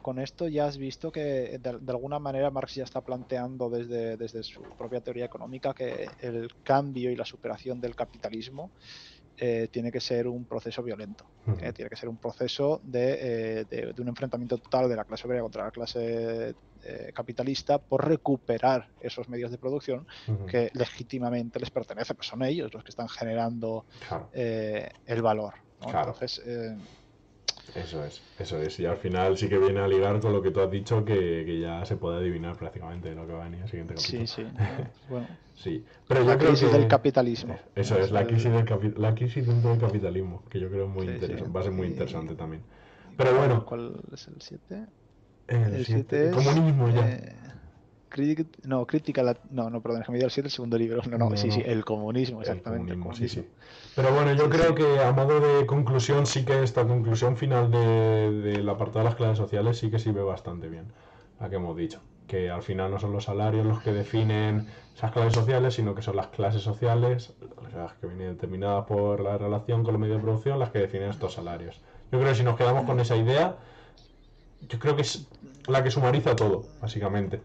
S2: con esto ya has visto que de alguna manera Marx ya está planteando desde su propia teoría económica que el cambio y la superación del capitalismo tiene que ser un proceso violento.
S1: Ujú.
S2: Tiene que ser un proceso de un enfrentamiento total de la clase obrera contra la clase capitalista por recuperar esos medios de producción
S1: Ujú.
S2: que legítimamente les pertenecen, pues son ellos los que están generando
S1: Claro,
S2: el valor, ¿no?
S1: claro.
S2: Entonces,
S1: Eso es. Y al final sí que viene a ligar con lo que tú has dicho, que ya se puede adivinar prácticamente lo que va a venir en el siguiente capítulo.
S2: sí, pues bueno,
S1: Sí, pero
S2: la
S1: yo creo
S2: crisis
S1: que
S2: del capitalismo.
S1: eso es, la crisis, la crisis dentro del capitalismo, que yo creo muy
S2: Sí, sí.
S1: interesante, va a ser muy
S2: Y-
S1: interesante también. Pero bueno,
S2: ¿Cuál es el 7?
S1: el
S2: El
S1: 7,
S2: 7
S1: el
S2: es...
S1: comunismo ya.
S2: Crítica... No, perdón, déjame ir al 7, el segundo libro. No,
S1: No,
S2: sí,
S1: no,
S2: el comunismo,
S1: el
S2: exactamente, el
S1: comunismo, sí,
S2: comunismo.
S1: sí. Pero bueno, yo
S2: Sí,
S1: creo
S2: sí.
S1: que a modo de conclusión, sí que esta conclusión final del apartado de las clases sociales sí que sirve bastante bien, la que hemos dicho. Que al final no son los salarios los que definen esas clases sociales, sino que son las clases sociales, las que vienen determinadas por la relación con los medios de producción, las que definen estos salarios. Yo creo que si nos quedamos con esa idea, yo creo que es la que sumariza todo, básicamente.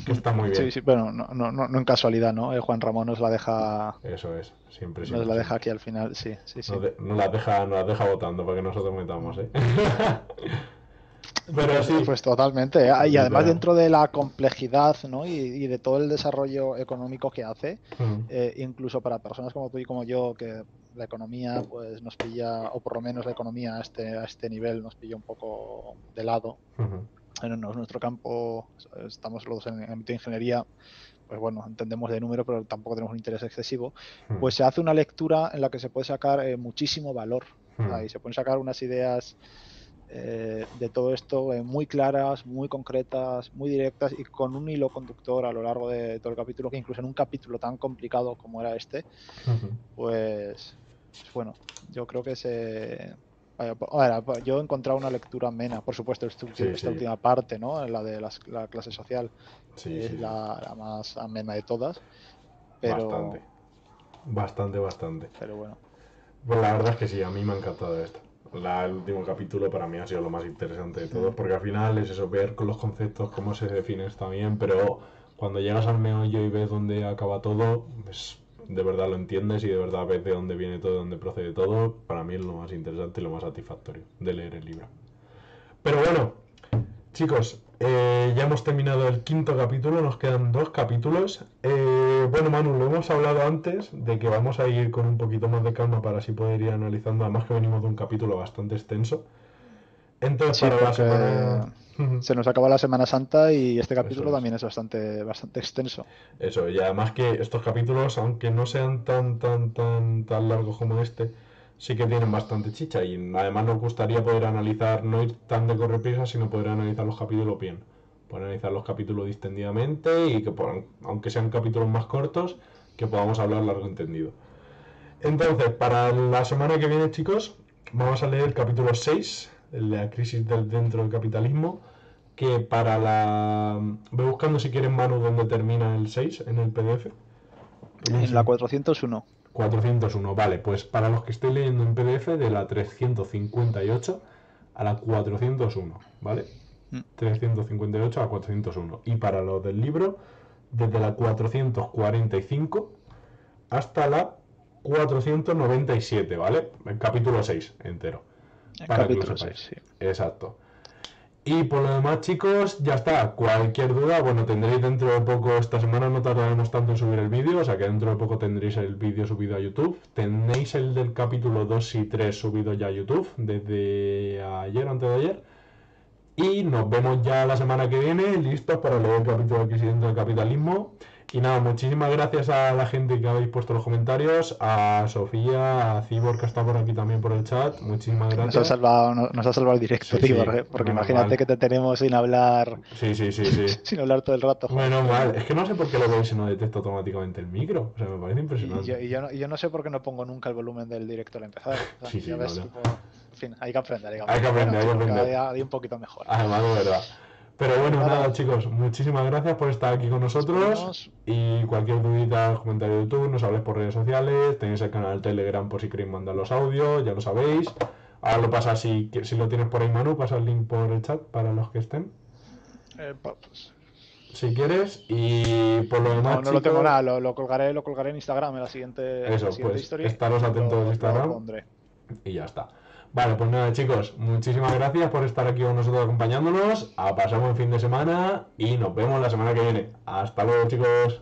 S1: Que está muy bien.
S2: Sí, bueno, no en casualidad, ¿no? Juan Ramón
S1: Eso es, siempre,
S2: nos
S1: siempre,
S2: la deja
S1: siempre.
S2: aquí al final, sí.
S1: Nos las deja votando para que nosotros metamos, ¿eh? Pero sí,
S2: Pues totalmente. Y además
S1: literal.
S2: dentro de la complejidad, ¿no? y de todo el desarrollo económico que hace,
S1: Mm,
S2: incluso para personas como tú y como yo, que la economía pues nos pilla, o por lo menos la economía a este nivel nos pilla un poco de lado.
S1: ujú,
S2: No es nuestro campo, estamos los dos en el ámbito de ingeniería, pues bueno, entendemos de número, pero tampoco tenemos un interés excesivo.
S1: mm,
S2: Pues se hace una lectura en la que se puede sacar muchísimo valor.
S1: mm.
S2: Y se pueden sacar unas ideas de todo esto muy claras, muy concretas, muy directas y con un hilo conductor a lo largo de todo el capítulo, que incluso en un capítulo tan complicado como era este,
S1: Ujú.
S2: pues bueno, yo creo que ahora, yo he encontrado una lectura amena, por supuesto,
S1: Sí,
S2: esta
S1: sí,
S2: última parte, ¿no? La de la clase social,
S1: sí,
S2: es
S1: sí, sí.
S2: la más amena de todas,
S1: Bastante,
S2: pero,
S1: bastante, bastante.
S2: pero bueno.
S1: Pues la verdad es que sí, a mí me ha encantado esto. El último capítulo para mí ha sido lo más interesante de todos, porque al final es eso, ver con los conceptos cómo se define está bien, pero cuando llegas al meollo y ves dónde acaba todo, pues de verdad lo entiendes y de verdad ves de dónde viene todo, de dónde procede todo, para mí es lo más interesante y lo más satisfactorio de leer el libro. Pero bueno, chicos, ya hemos terminado el quinto capítulo, nos quedan dos capítulos. Bueno, Manu, lo hemos hablado antes de que vamos a ir con un poquito más de calma para así poder ir analizando, además que venimos de un capítulo bastante extenso. Entonces,
S2: Sí,
S1: para la
S2: porque
S1: semana...
S2: se nos acaba la Semana Santa y este
S1: Eso
S2: capítulo
S1: es.
S2: también es bastante extenso.
S1: Eso, y además que estos capítulos, aunque no sean tan largos como este, sí que tienen bastante chicha y además nos gustaría poder analizar, no ir tan de correprisa, sino poder analizar los capítulos bien. Poder analizar los capítulos distendidamente y que, aunque sean capítulos más cortos, que podamos hablar largo entendido. Entonces, para la semana que viene, chicos, vamos a leer el capítulo 6, el de la crisis dentro del capitalismo, que para la... Voy buscando si quieren Manu donde termina el 6 en el PDF.
S2: En la 401.
S1: 401, vale, pues para los que estéis leyendo en PDF de la 358 a la 401, ¿vale?
S2: Mm,
S1: 358 a 401. Y para los del libro, desde la 445 hasta la 497, ¿vale? El capítulo 6 entero.
S2: El
S1: Para que lo
S2: capítulo 6,
S1: sepáis.
S2: sí.
S1: Exacto. Y por lo demás, chicos, ya está. Cualquier duda, bueno, tendréis dentro de poco, esta semana no tardaremos tanto en subir el vídeo, o sea que dentro de poco tendréis el vídeo subido a YouTube. Tenéis el del capítulo 2 y 3 subido ya a YouTube, desde ayer, antes de ayer. Y nos vemos ya la semana que viene, listos para leer el capítulo de Crisis dentro del capitalismo. Y nada, muchísimas gracias a la gente que habéis puesto los comentarios, a Sofía, a Cibor que está por aquí también por el chat, muchísimas
S2: Nos ha
S1: gracias.
S2: salvado el directo,
S1: Sí,
S2: tío,
S1: sí,
S2: porque
S1: menos
S2: imagínate
S1: mal.
S2: que te tenemos sin hablar,
S1: Sí, sí, sí, sí.
S2: sin hablar todo el rato, joder,
S1: Menos
S2: pero
S1: mal.
S2: bueno.
S1: Es que no sé por qué lo veis y no detecta automáticamente el micro. O sea, me parece
S2: Y
S1: impresionante.
S2: yo no sé por qué no pongo nunca el volumen del directo al empezar. O sea,
S1: Sí,
S2: ya
S1: sí, no,
S2: ves,
S1: no.
S2: tipo, en fin, hay que aprender, hay que
S1: Hay que
S2: aprender. Bueno,
S1: aprender, hay que
S2: chicos, cada
S1: aprender.
S2: día un poquito mejor.
S1: Además, de verdad. Pero
S2: Pues
S1: bueno,
S2: nada,
S1: nada, chicos. Muchísimas gracias por estar aquí con
S2: nos
S1: nosotros.
S2: despedimos.
S1: Y cualquier dudita, comentario de YouTube, nos habléis por redes sociales. Tenéis el canal Telegram por si queréis mandar los audios, ya lo sabéis. Ahora lo pasa, si lo tienes por ahí, Manu, pasa el link por el chat para los que estén.
S2: Pues,
S1: si quieres. Y por lo demás,
S2: No lo tengo
S1: chicos,
S2: nada, lo colgaré en Instagram en la siguiente
S1: eso, pues
S2: story.
S1: estaros atentos en
S2: Lo
S1: Instagram
S2: pondré.
S1: y ya está. Vale, pues nada, chicos, muchísimas gracias por estar aquí con nosotros acompañándonos. Pasamos el fin de semana y nos vemos la semana que viene. Hasta luego, chicos.